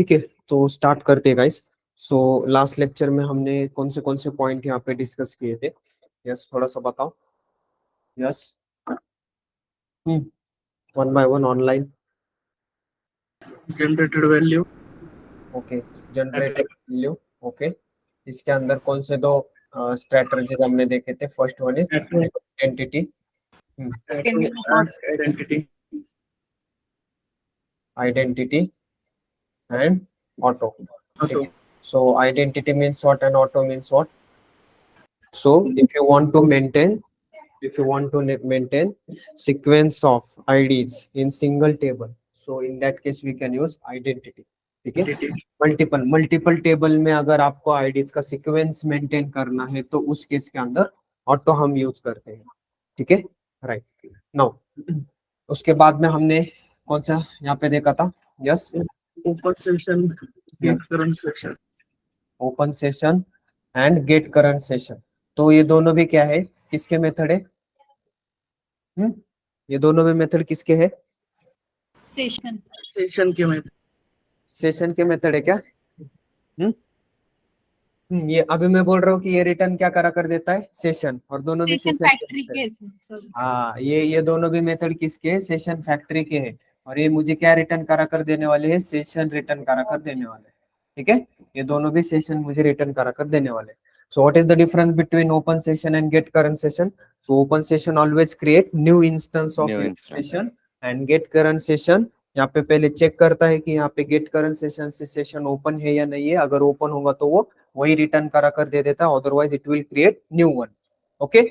ठीक है, तो स्टार्ट करते हैं गाइस। सो लास्ट लेक्चर में हमने कौन से पॉइंट यहाँ पे डिस्कस किए थे? यस, थोड़ा सा बताओ। Yes, one by one online. Generated value. Okay, generated value. Okay, इसके अंदर कौन से दो स्ट्रेटजीज हमने देखे थे? First one is entity, identity. Identity and auto. ठीक है, so identity means what and auto means what? So if you want to maintain sequence of IDs in single table, so in that case we can use identity. ठीक है, multiple table में अगर आपको IDs का sequence maintain करना है तो उस केस के अंदर ऑटो हम यूज करते हैं। ठीक है, राइट। नाउ उसके बाद में हमने कौन सा यहाँ पे देखा था? Yes, open session, get current session. Open session and get current session, तो ये दोनों भी क्या है, किसके मेथड है? ये दोनों में मेथड किसके है? सेशन के मेथड। सेशन के मेथड है क्या? ये अभी मैं बोल रहा हूँ कि ये रिटर्न क्या करा कर देता है? सेशन। और दोनों भी सेशन फैक्ट्री के। हाँ, ये दोनों भी मेथड किसके? सेशन फैक्ट्री के हैं। और ये मुझे क्या रिटर्न करा कर देने वाले हैं? सेशन रिटर्न करा कर देने वाले हैं। ठीक है, ये दोनों भी सेशन मुझे रिटर्न करा कर देने वाले हैं। So what is the difference between open session and get current session? So open session always create new instance of session and get current session यहाँ पे पहले चेक करता है कि यहाँ पे गेट करंट सेशन से सेशन ओपन है या नहीं है। अगर ओपन होगा तो वो वही रिटर्न करा कर दे देता है, otherwise it will create new one. Okay,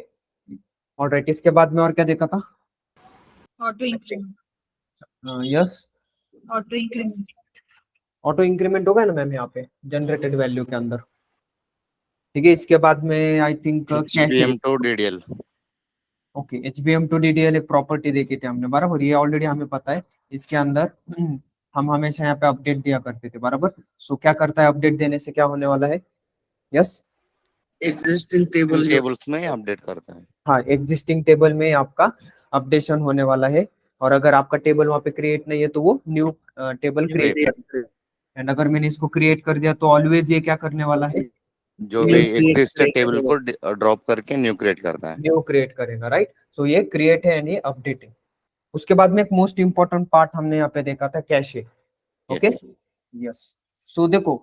alright. इसके बाद में और क्या देखा था? Auto increment. Yes, auto increment. Auto increment होगा ना मैम यहाँ पे जनरेटेड वैल्यू के अंदर। ठीक है, इसके बाद में I think HBM to DDL। Okay, HBM to DDL एक प्रॉपर्टी देखी थी हमने, बराबर। ये ऑलरेडी हमें पता है। इसके अंदर हम हमेशा यहाँ पे अपडेट दिया करते थे, बराबर। सो क्या करता है अपडेट देने से? क्या होने वाला है? यस, एग्जिस्टिंग टेबल्स में अपडेट करता है। हाँ, एग्जिस्टिंग टेबल में आपका अपडेशन होने वाला है। और अगर आपका टेबल वहाँ पे क्रिएट नहीं है तो वो न्यू टेबल क्रिएट कर। एंड अगर मैंने इसको क्रिएट कर दिया तो ऑलवेज ये क्या करने वाला है? जो भी एग्जिस्टेड टेबल को ड्रॉप करके न्यू क्रिएट करता है, न्यू क्रिएट करेगा, राइट। सो ये क्रिएट है एंड ये अपडेट है। उसके बाद में एक मोस्ट इंपॉर्टेंट पार्ट हमने यहाँ पे देखा था, कैशे। Okay, yes. सो देखो,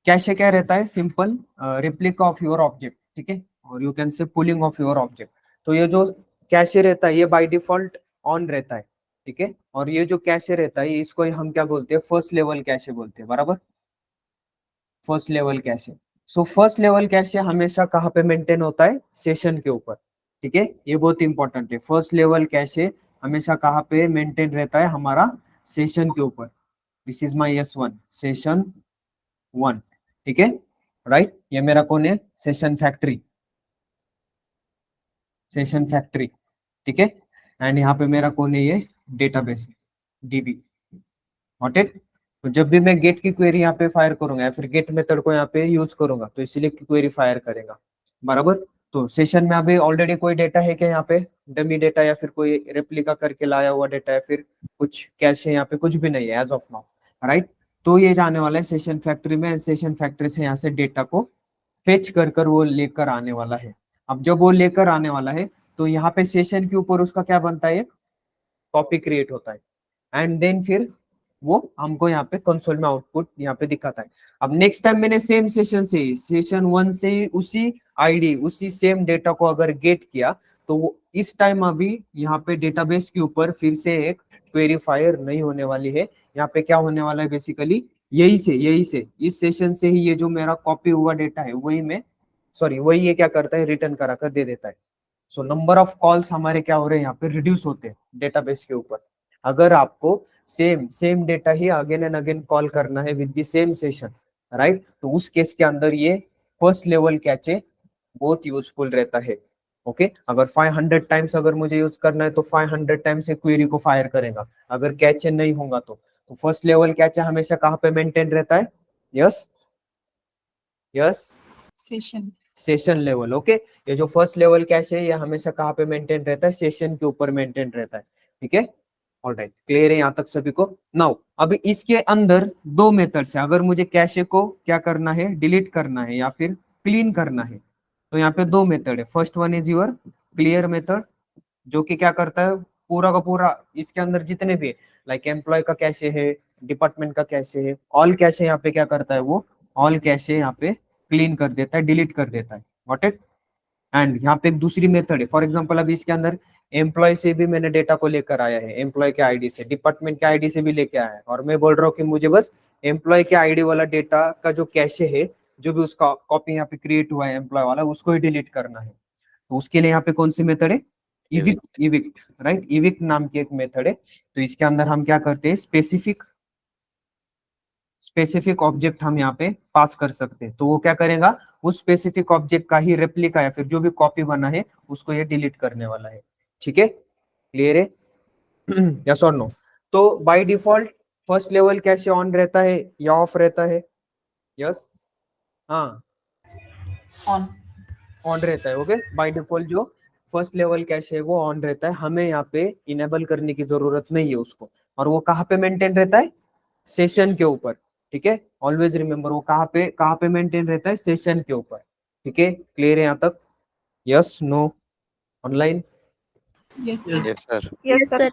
कैशे क्या रहता है? Simple replica of your object. ठीक है, और you can say pulling of your object. तो ये जो कैशे रहता है ये बाय डिफॉल्ट ऑन रहता है। ठीक है, और ये जो कैशे रहता है इसको हम क्या बोलते हैं? फर्स्ट लेवल कैशे बोलते हैं, बराबर। First level cache. So first level cache हमेशा कहाँ पे मेंटेन होता है? सेशन के ऊपर। ठीक है, ये बहुत इंपॉर्टेंट है। फर्स्ट लेवल कैशे हमेशा कहाँ पे मेंटेन रहता है? हमारा सेशन के ऊपर। This is my S1 session 1। ठीक है, राइट। ये मेरा कौन है? Session factory, session factory. ठीक है, एंड यहाँ पे मेरा कौन है? ये डेटाबेस DB। Not it. तो जब भी मैं गेट की क्वेरी यहाँ पे फायर करूंगा या फिर गेट मेथड को यहाँ पे यूज करूंगा तो इसीलिए क्वेरी फायर करेगा, बराबर। तो सेशन में अभी ऑलरेडी कोई डेटा है क्या यहाँ पे? डमी डेटा या फिर कोई रेप्लिका करके लाया हुआ डेटा या फिर कुछ कैश है? यहाँ पे कुछ भी नहीं है एज ऑफ नाउ, राइट। तो ये जाने वाला है सेशन फैक्ट्री में। सेशन फैक्ट्री से यहाँ से डेटा को फेच कर वो लेकर आने वाला है। अब जब वो लेकर आने वाला है तो यहाँ पे सेशन के ऊपर उसका क्या बनता है? एक कॉपी क्रिएट होता है एंड देन फिर वो हमको यहाँ पे कंसोल में आउटपुट यहाँ पे दिखाता है। अब नेक्स्ट टाइम मैंने सेम सेशन से सेशन 1 से उसी आईडी उसी सेम डेटा को अगर गेट किया तो वो इस टाइम अभी यहाँ पे डेटाबेस के ऊपर फिर से एक क्वेरी फायर नहीं होने वाली है। यहाँ पे क्या होने वाला है? बेसिकली यही से इस सेशन से ही ये जो मेरा कॉपी हुआ डेटा है वही ये क्या करता है? रिटर्न करा कर दे देता है। सो नंबर ऑफ कॉल्स हमारे क्या हो रहे हैं? यहाँ पे रिड्यूस होते हैं डेटाबेस के ऊपर। अगर आपको same data he again and again call करना है with the same session, right, तो उस केस के अंदर ये फर्स्ट लेवल कैचे बहुत यूजफुल रहता है। ओके, अगर 500 टाइम्स अगर मुझे यूज करना है तो 500 टाइम्स से क्वेरी को फायर करेगा। अगर कैचे नहीं होगा तो फर्स्ट लेवल कैचे हमेशा कहाँ पे मेंटेन रहता है? Yes, session level. ओके, ये जो फर्स्ट लेवल कैश है ये हमेशा कहाँ पे मेंटेन रहता है? सेशन के ऊपर मेंटेन रहता है। ठीक है, ऑलराइट, क्लियर है यहाँ तक सभी को? नाउ अभी इसके अंदर दो मेथड्स है, अगर मुझे कैशे को क्या करना है, डिलीट करना है या फिर क्लीन करना है, तो यहाँ पे दो मेथड है। First one is your clear method, जो कि क्या करता है, पूरा का पूरा इसके अंदर जितने भी लाइक एम्प्लॉय का कैशे है, डिपार्टमेंट का कैशे है, ऑल कैशे यहाँ पे क्या करता है, वो ऑल कैशे यहाँ पे क्लीन कर देता है, डिलीट कर देता है। What it? एंड यहाँ पे एक दूसरी मेथड है, फॉर एग्जांपल अभी इसके अंदर एम्प्लॉय से भी मैंने डेटा को लेकर आया है, एम्प्लॉय के आईडी से, डिपार्टमेंट के आईडी से भी लेके आया है, और मैं बोल रहा हूँ कि मुझे बस एम्प्लॉय के आईडी वाला डेटा का जो कैशे है, जो भी उसका कॉपी यहाँ पे क्रिएट हुआ है एम्प्लॉय वाला, उसको ही डिलीट करना है। तो उसके लिए यहाँ पे कौन सी मेथड है, इविक्ट, राइट, इविक्ट नाम की एक मेथड है। तो इसके अंदर हम क्या करते हैं, स्पेसिफिक ऑब्जेक्ट हम यहाँ पे पास कर सकते हैं। तो वो क्या करेगा, उस स्पेसिफिक ऑब्जेक्ट का ही रेप्लिका या फिर जो भी कॉपी बना है उसको ये डिलीट करने वाला है। ठीक है, क्लियर है? यस और नो? तो by default first level cache on रहता है या ऑफ रहता है? यस, हाँ, ऑन रहता है। ओके, बाय डिफॉल्ट जो फर्स्ट लेवल कैश है वो ऑन रहता है, हमें यहाँ पे इनेबल करने की जरूरत नहीं है उसको। और वो कहाँ पे मेंटेन रहता है, सेशन के ऊपर। ठीक है, ऑलवेज रिमेंबर, वो कहाँ पे मेंटेन रहता है, सेशन के ऊपर। ठीक है, क्लियर है यहाँ तक? Yes, no, online? Yes. Yes, sir. Yes, sir.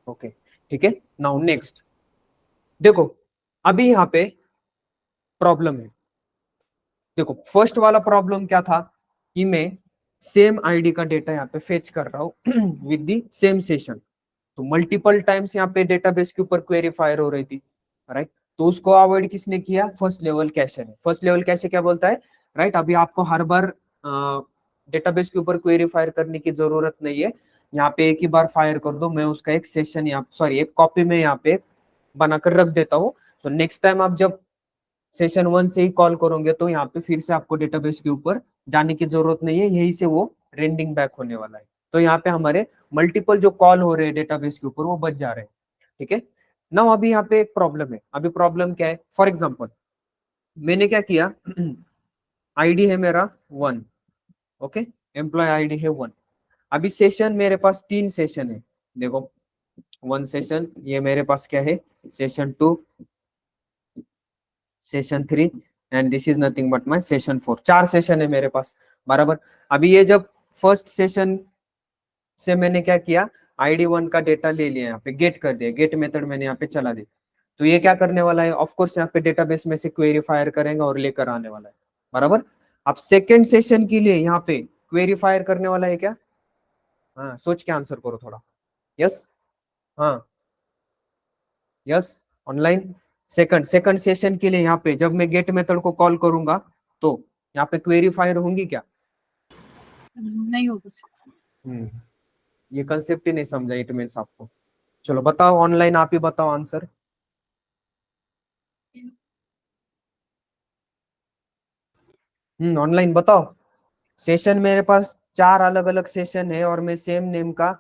Okay, ठीक है। नाउ नेक्स्ट देखो, अभी यहाँ पे प्रॉब्लम है। देखो, फर्स्ट वाला प्रॉब्लम क्या था कि मैं सेम आईडी का डेटा यहाँ पे फेच कर रहा हूँ विद दी सेम सेशन, तो मल्टीपल टाइम्स यहाँ पे डेटाबेस के ऊपर क्वेरी फायर हो रही थी, राइट। तो उसको अवॉइड किसने किया, फर्स्ट लेवल कैशे ने। फर्स्ट लेवल कैशे क्या बोलता है, राइट, अभी आपको हर बार डेटाबेस के ऊपर क्वेरी फायर करने की जरूरत नहीं है, यहाँ पे एक ही बार फायर कर दो, मैं उसका एक सेशन एक कॉपी में यहाँ पे बनाकर रख देता हूँ। सो नेक्स्ट टाइम आप जब सेशन 1 से ही कॉल करोगे तो यहाँ पे फिर से आपको डेटाबेस के ऊपर जाने की जरूरत नहीं है, यही से वो रेंडिंग बैक होने वाला है। तो यहाँ पे हमारे मल्टीपल जो कॉल हो रहे हैं डेटाबेस के ऊपर वो बच जा रहे हैं। ठीक है ना, अभी यहाँ पे एक प्रॉब्लम है। अभी प्रॉब्लम क्या है, फॉर एग्जांपल मैंने क्या किया, आईडी है मेरा 1, ओके, एम्प्लॉय आईडी है 1। अभी सेशन मेरे पास 3 सेशन है, देखो 1 सेशन, ये मेरे पास क्या है, session 2, session 3 and this is nothing but my session 4। 4 session है मेरे पास, बराबर। अभी ये जब फर्स्ट सेशन से मैंने क्या किया, आईडी 1 का डेटा ले लिया, यहाँ पे गेट कर दिया, गेट मेथड मैंने यहाँ पे चला दी। तो ये क्या करने वाला है, ऑफ कोर्स यहाँ पे डेटाबेस में से क्वेरी फायर करेगा और लेकर आने वाला है, बराबर। अब सेकेंड सेशन के लिए यहाँ पे क्वेरी फायर करने वाला है क्या, हाँ, सोच के आंसर करो थोड़ा। यस, हाँ, यस, ऑनलाइन। सेकंड सेशन के लिए यहाँ पे जब मैं गेट मेथड को कॉल करूंगा तो यहाँ पे क्वेरी फायर होंगी क्या, नहीं होगा। ये कंसेप्ट ही नहीं समझा इट मींस आपको। चलो बताओ ऑनलाइन, आप ही बताओ आंसर। ऑनलाइन बताओ। सेशन मेरे पास 4 अलग अलग सेशन है और मैं सेम नेम का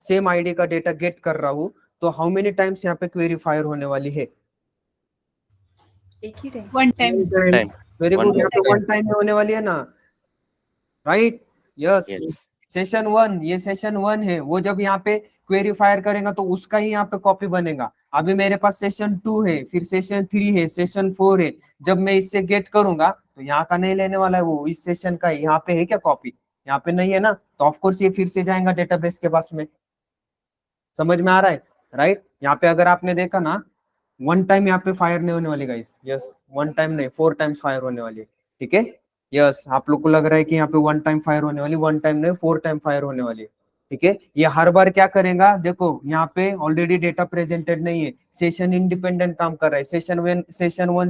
सेम आईडी का डेटा गेट कर रहा हूँ, तो हाउ मेनी टाइम्स यहाँ पे क्वेरी फायर होने वाली है, एक ही time, One time. Time. Very One good, यहाँ पे time. 1 टाइम में होने वाली है ना, राइट। Yes, Yes. सेशन 1, ये सेशन 1 है, वो जब यहाँ पे क्वेरी फायर करेगा तो उसका ही यहाँ पे कॉपी बनेगा। अभी मेरे पास सेशन 2 है, फिर सेशन 3 है, सेशन 4 है, जब मैं इससे गेट करूंगा तो यहाँ का नहीं लेने वाला है वो, इस सेशन का यहाँ पे है क्या कॉपी, यहाँ पे नहीं है ना, तो ऑफकोर्स ये फिर से जाएगा डेटाबेस के पास में। समझ में आ रहा है, राइट। यहाँ पे अगर आपने देखा ना, 1 टाइम यहाँ पे फायर नहीं होने वाली गाइस, यस, 1 टाइम नहीं, 4 टाइम्स फायर होने वाली है। ठीक है, यस, आप लोग को लग रहा है कि यहाँ पे 1 टाइम फायर होने वाली, 1 टाइम नहीं 4 टाइम फायर होने वाली है। ठीक है, ये हर बार क्या करेगा, देखो यहाँ पे ऑलरेडी डेटा प्रेजेंटेड नहीं है, सेशन इंडिपेंडेंट काम कर रहा है, सेशन 1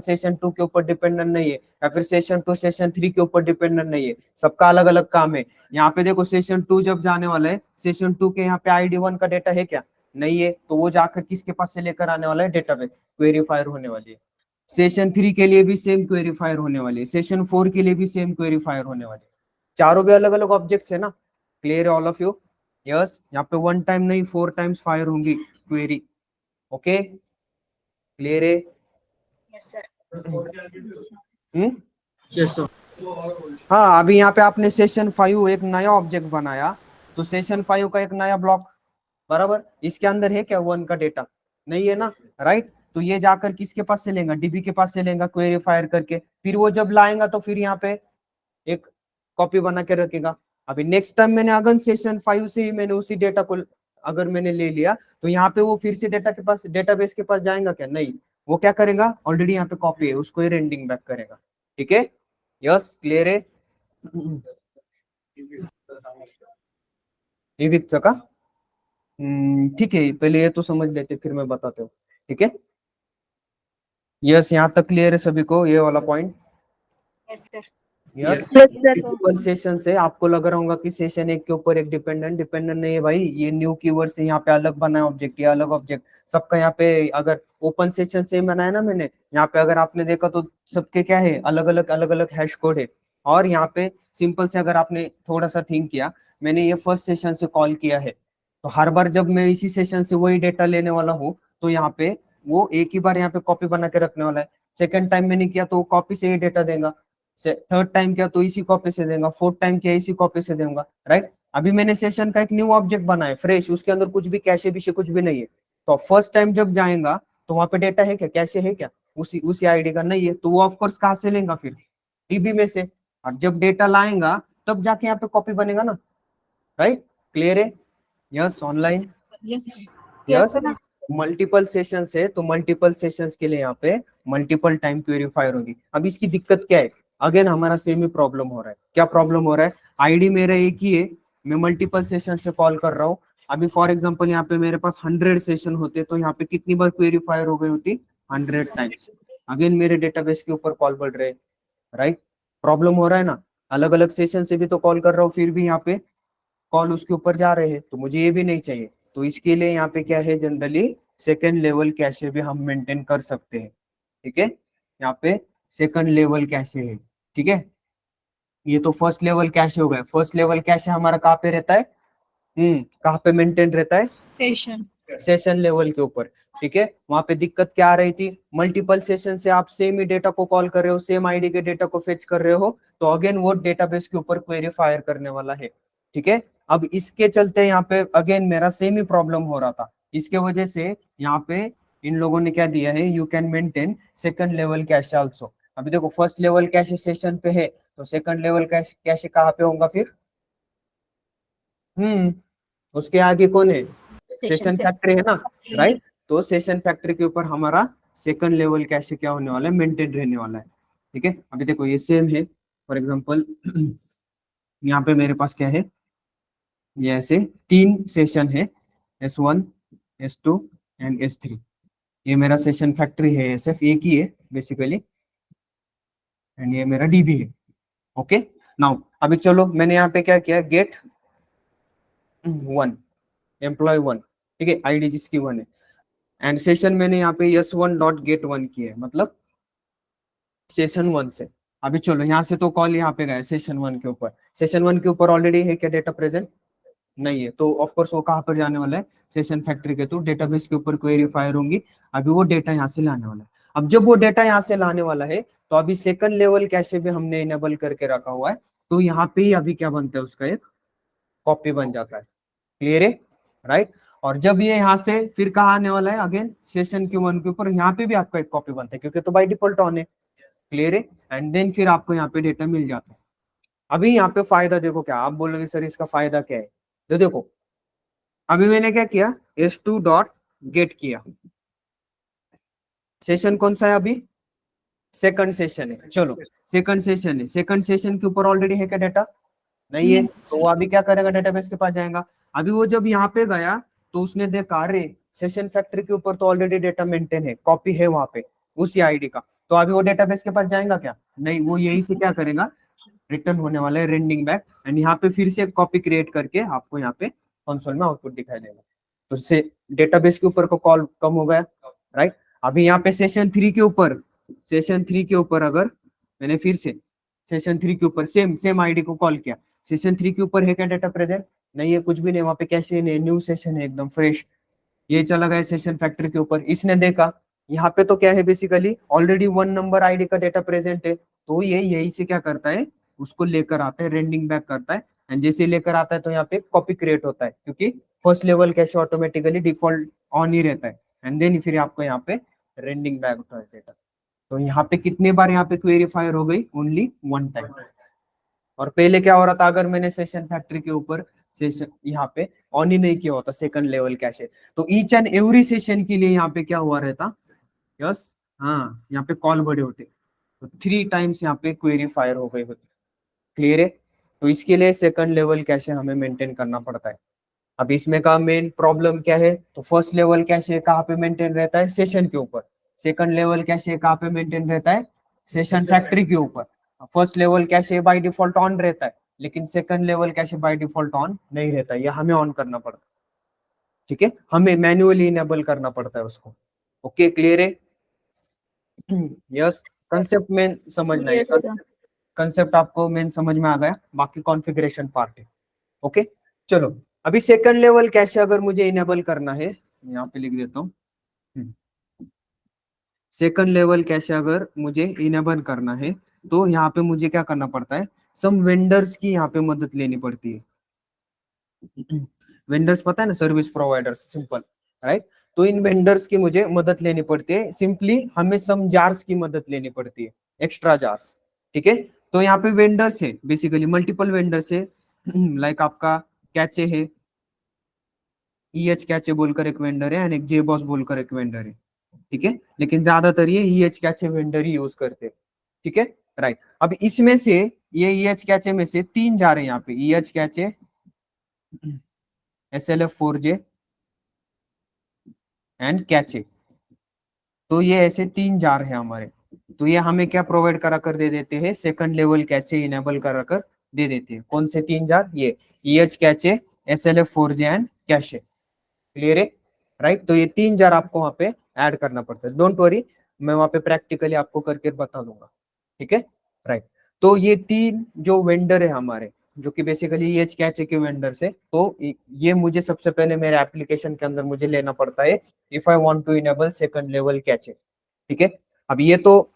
सेशन 2 के ऊपर डिपेंडेंट नहीं है, या फिर सेशन 2 सेशन 3 के ऊपर डिपेंडेंट नहीं है, सबका अलग अलग काम है। यहाँ पे देखो सेशन 2 जब जाने वाला है, सेशन 2 के यहाँ पे आईडी 1 का डेटा है क्या, नहीं है, तो वो जाकर किसके पास से लेकर आने वाला है, डेटाबेस, क्वेरी फायर होने वाली है। सेशन 3 के लिए भी सेम क्वेरी फायर होने वाली है, सेशन 4 के लिए भी सेम क्वेरी फायर होने वाली है, चारों भी अलग अलग ऑब्जेक्ट्स है ना। क्लियर है ऑल ऑफ यू? यस, यहाँ पे 1 टाइम नहीं 4 टाइम्स फायर होंगी क्वेरी। ओके, क्लियर है? Yes, sir. Yes, sir. हाँ, अभी यहाँ पे आपने सेशन 5 एक नया ऑब्जेक्ट बनाया, तो सेशन 5 का एक नया ब्लॉक बराबर। इसके अंदर है क्या 1 का डेटा? नहीं है ना, राइट। तो ये जाकर किसके पास से लेगा? डीबी के पास से लेगा क्वेरी फायर करके, फिर वो जब लाएगा तो फिर यहाँ पे एक कॉपी बना के रखेगा। अभी नेक्स्ट टाइम मैंने अगर सेशन 5 से ही मैंने उसी डेटा को अगर मैंने ले लिया तो यहाँ पे वो फिर से डेटा के पास, डेटाबेस के पास जाएगा क्या? नहीं, वो क्या करेगा, ऑलरेडी यहाँ पे कॉपी है, उसको ही रेंडिंग बैक करेगा। ठीक है, यस, क्लियर है? विविक का ठीक है, पहले ये तो समझ लेते फिर मैं बताता हूँ। ठीक है, यस, यहाँ तक क्लियर है सभी को ये वाला point? Yes sir. Yes Yes. Multiple session से आपको लग रहा होगा कि सेशन एक के ऊपर एक डिपेंडेंट नहीं है भाई, ये न्यू कीवर्ड से यहाँ पे अलग बना है ऑब्जेक्ट, ये अलग ऑब्जेक्ट सबका। यहाँ पे अगर ओपन सेशन से बनाया ना मैंने, यहाँ पे अगर आपने देखा तो सबके क्या है, अलग अलग हैश कोड है। और यहाँ पे सिंपल से अगर आपने थोड़ा सा थिंक किया, मैंने ये फर्स्ट सेशन से कॉल किया है, तो हर बार जब मैं इसी सेशन से वही डेटा लेने वाला हूँ तो यहाँ पे वो एक ही बार यहाँ पे कॉपी बना के रखने वाला है। सेकंड टाइम मैंने किया तो वो कॉपी से ही डेटा देगा, थर्ड टाइम किया तो इसी कॉपी से देगा, फोर्थ टाइम किया इसी कॉपी से दूंगा, राइट। अभी मैंने सेशन का एक न्यू ऑब्जेक्ट बनाया फ्रेश, उसके अंदर कुछ भी कैशे विषय कुछ भी नहीं है, तो फर्स्ट टाइम जब जाएगा तो वहां पे डेटा है क्या, कैशे है क्या? उसी आईडी का नहीं है, तो वो ऑफकोर्स कहाँ से लेगा फिर? डीबी में से। और जब डेटा लाएगा तब जाके यहाँ पे कॉपी बनेगा ना, राइट। क्लियर है? Yes, online? Yes yes, multiple session है तो मल्टीपल सेशंस के लिए यहाँ पे मल्टीपल टाइम क्वेरी फायर होगी। अब इसकी दिक्कत क्या है? अगेन हमारा सेम ही प्रॉब्लम हो रहा है। क्या प्रॉब्लम हो रहा है? आईडी मेरा एक ही है, मैं मल्टीपल सेशन से कॉल कर रहा हूँ। अभी फॉर एग्जांपल यहाँ पे मेरे पास 100 सेशन होते तो यहाँ पे कितनी बार क्वेरी फायर हो गई होती? 100 टाइम्स। अगेन मेरे डेटाबेस के ऊपर कॉल बढ़ रहे, राइट। प्रॉब्लम हो रहा है ना, अलग अलग सेशन से भी तो कॉल कर रहा हूँ, फिर भी यहाँ पे कॉल उसके ऊपर जा रहे हैं, तो मुझे ये भी नहीं चाहिए। तो इसके लिए यहाँ पे क्या है, जनरली सेकंड लेवल कैशे भी हम मेंटेन कर सकते हैं। ठीक है, यहाँ पे सेकंड लेवल कैशे है। ठीक है, ये तो फर्स्ट लेवल कैशे हो गए। फर्स्ट लेवल कैशे हमारा कहाँ पे रहता है? कहाँ पे मेंटेन रहता है? सेशन लेवल के ऊपर। ठीक है, वहां पे दिक्कत क्या आ रही थी? मल्टीपल सेशन से आप सेम ही डेटा को कॉल कर रहे हो, सेम आईडी के डेटा को फेच कर रहे हो, तो अगेन वो डेटाबेस के ऊपर क्वेरी फायर करने वाला है। ठीक है, अब इसके चलते यहाँ पे अगेन मेरा सेम ही प्रॉब्लम हो रहा था। इसके वजह से यहाँ पे इन लोगों ने क्या दिया है, you can maintain second level cache also. अभी देखो फर्स्ट लेवल कैशे सेशन पे है, तो सेकंड लेवल कैशे कहाँ पे होगा फिर? उसके आगे कौन है? सेशन फैक्ट्री है ना, राइट। तो सेशन फैक्ट्री के ऊपर हमारा सेकंड लेवल कैशे क्या होने वाला है? मेंटेन रहने वाला है। ठीक है, अभी देखो ये सेम है। फॉर एग्जांपल यहाँ पे मेरे पास क्या है, ये ऐसे 3 सेशन है, S1, S2 एंड S3। ये मेरा सेशन फैक्ट्री है, सिर्फ एक ही है बेसिकली, एंड ये मेरा डीबी है। ओके, नाउ अभी चलो मैंने यहाँ पे क्या किया, गेट 1 एम्प्लॉय 1, ठीक है, आईडी जिसकी 1 है, एंड सेशन मैंने यहाँ पे S1 डॉट गेट 1 किया है, मतलब सेशन 1 से। अभी चलो यहाँ से तो कॉल यहाँ पे गया सेशन 1 के ऊपर। सेशन 1 के ऊपर ऑलरेडी है क्या डेटा प्रेजेंट? नहीं है, तो ऑफकोर्स वो कहाँ पर जाने वाला है? सेशन फैक्ट्री के थ्रू डेटाबेस के ऊपर क्वेरी फायर होंगी। अभी वो डेटा यहाँ से लाने वाला है। अब जब वो डेटा यहाँ से लाने वाला है तो अभी सेकंड लेवल कैशे भी हमने इनेबल करके रखा हुआ है, तो यहाँ पे ही अभी क्या बनता है, उसका एक कॉपी बन जाता है। क्लियर है, राइट। और जब ये यहाँ से फिर कहाँ आने वाला है, अगेन सेशन के 1 के ऊपर, यहाँ पे भी आपका एक कॉपी बनता है क्योंकि तो बाय डिफॉल्ट ऑन है। क्लियर है, एंड देन फिर आपको यहाँ पे डेटा मिल जाता है। अभी यहाँ पे फायदा देखो क्या, आप बोलोगे सर इसका फायदा क्या है? तो देखो अभी मैंने क्या किया, S2 डॉट गेट किया, सेशन कौन सा है अभी? सेकंड सेशन है। चलो सेकंड सेशन है, सेकंड सेशन के ऊपर ऑलरेडी है क्या डेटा? नहीं है, तो वो अभी क्या करेगा, डेटाबेस के पास जाएगा। अभी वो जब यहाँ पे गया तो उसने देखा अरे सेशन फैक्ट्री के ऊपर तो ऑलरेडी डेटा मेंटेन है, कॉपी है वहां पे उसी आईडी का, तो अभी वो डेटाबेस के पास जाएगा क्या? नहीं, वो यही से क्या करेगा, रिटर्न होने वाला है रेंडिंग बैक, एंड यहाँ पे फिर से कॉपी क्रिएट करके आपको यहाँ पे कंसोल में आउटपुट दिखाई देगा। तो से डेटाबेस के ऊपर को कॉल कम हो गया, राइट। अभी यहाँ पे सेशन 3 के ऊपर अगर मैंने फिर से सेशन 3 के ऊपर सेम आईडी को कॉल किया, सेशन 3 के ऊपर है क्या डेटा प्रेजेंट? नहीं है, कुछ भी नहीं, वहां पे कैशे नहीं, न्यू सेशन है एकदम फ्रेश। ये चला गया सेशन फैक्ट्री के ऊपर, इसने देखा यहाँ पे तो क्या है, बेसिकली ऑलरेडी 1 नंबर आईडी का डेटा प्रेजेंट है, तो ये यही से क्या करता है, उसको लेकर आता है, रेंडिंग बैक करता है, एंड जैसे लेकर आता है तो यहाँ पे कॉपी क्रिएट होता है, क्योंकि first level cache automatically default on ही रहता है, एंड देन फिर आपको यहाँ पे रेंडिंग बैक होता है डेटा। तो यहाँ पे कितने बार यहाँ पे क्वेरी फायर हो गई? Only one time. और पहले क्या हो रहा था, अगर मैंने सेशन फैक्ट्री के ऊपर सेशन यहाँ पे ऑन ही नहीं किया होता सेकंड लेवल कैशे, तो ईच एंड एवरी सेशन के लिए यहाँ पे क्या हुआ रहता? यस, हाँ, यहाँ पे कॉल बड़े होते, तो 3 टाइम्स यहाँ पे क्वेरी फायर हो गई होती। क्लियर है? तो इसके लिए सेकंड लेवल कैशे हमें मेंटेन करना पड़ता है। अब इसमें का मेन प्रॉब्लम क्या है? तो फर्स्ट लेवल कैशे कहाँ पे मेंटेन रहता है? सेशन के ऊपर। सेकंड लेवल कैशे कहाँ पे मेंटेन रहता है? सेशन फैक्ट्री के ऊपर। First level cache by default on रहता है, लेकिन second level cache by default on नहीं रहता है, ये हमें ऑन करना पड़ता है। ठीक है, हमें मैन्युअली इनेबल करना पड़ता है उसको। ओके, क्लियर है? यस, कंसेप्ट में समझना है। Yes, sir. कंसेप्ट आपको मेन समझ में आ गया, बाकी कॉन्फ़िगरेशन पार्ट है। ओके, चलो अभी सेकंड लेवल कैशे अगर मुझे इनेबल करना है, यहाँ पे लिख देता हूँ, सेकंड लेवल कैशे अगर मुझे इनेबल करना है तो यहाँ पे मुझे क्या करना पड़ता है? सम वेंडर्स की यहाँ पे मदद लेनी पड़ती है। वेंडर्स पता है ना, सर्विस प्रोवाइडर्स, सिंपल, राइट? तो इन वेंडर्स की मुझे मदद लेनी पड़ती है। सिंपली हमें सम जार्स की मदद लेनी पड़ती है, एक्स्ट्रा जार्स। ठीक है, तो यहाँ पे वेंडर्स है, बेसिकली मल्टीपल वेंडर्स है। लाइक आपका कैचे है, EH कैचे बोलकर एक वेंडर है, एंड एक JBoss बोलकर एक वेंडर है। ठीक है, लेकिन ज्यादातर ये EH कैचे वेंडर ही यूज करते हैं। ठीक है, राइट? अब इसमें से ये EH कैचे में से 3 जा रहे हैं यहाँ पे, EH cache, SLF4J and cache. तो ये ऐसे 3 जार है हमारे, तो ये हमें क्या प्रोवाइड करा कर दे देते हैं? सेकंड लेवल कैचे इनेबल करा कर दे देते हैं। कौन से 3 जार? ये EH cache, SLF4J and cache. Clear है? राइट? तो ये 3 जार आपको वहां पे ऐड करना पड़ता है। डोंट वरी, मैं वहां पे प्रैक्टिकली आपको करके बता दूंगा। ठीक है, राइट? तो ये 3 जो वेंडर है हमारे, जो कि बेसिकली EH कैचे के वेंडर से, तो ये मुझे सबसे पहले मेरे एप्लीकेशन के अंदर मुझे लेना पड़ता है if I want to enable second level cache. ठीक है, अब ये तो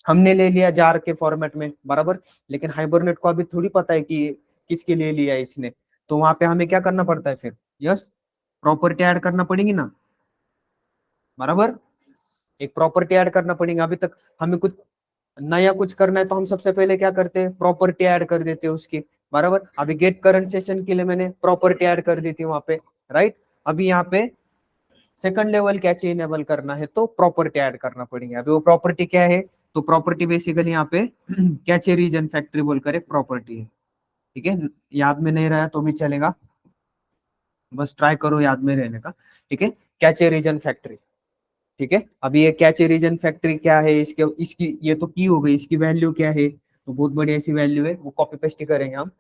हमने ले लिया जार के फॉर्मेट में, बराबर, लेकिन हाइबरनेट को अभी थोड़ी पता है कि किसके लिए लिया है इसने, तो वहां पे हमें क्या करना पड़ता है फिर? यस, प्रॉपर्टी ऐड करना पड़ेगी ना, बराबर? एक प्रॉपर्टी ऐड करना पड़ेगा। अभी तक हमें कुछ नया कुछ करना है तो हम सबसे पहले क्या करते हैं? प्रॉपर्टी ऐड कर देते हैं उसकी, बराबर? अभी गेट करंट सेशन के लिए मैंने प्रॉपर्टी ऐड कर दी थी वहां पे, राइट? अभी यहाँ पे सेकंड लेवल कैचे इनेबल करना है तो प्रॉपर्टी ऐड करना पड़ेगी। अभी वो प्रॉपर्टी क्या है? तो प्रॉपर्टी बेसिकली यहाँ पे कैचे रीजन फैक्ट्री बोलकर एक प्रॉपर्टी है। ठीक है, याद में नहीं रहा तो भी चलेगा, बस ट्राई करो याद में रहने का। ठीक है, कैचे रीजन फैक्ट्री। ठीक है, अभी ये कैचे रीजन फैक्ट्री क्या है? इसकी ये तो की हो गई, इसकी वैल्यू क्या है? तो बहुत बड़ी ऐसी वैल्यू है, वो कॉपी पेस्ट ही करेंगे हम,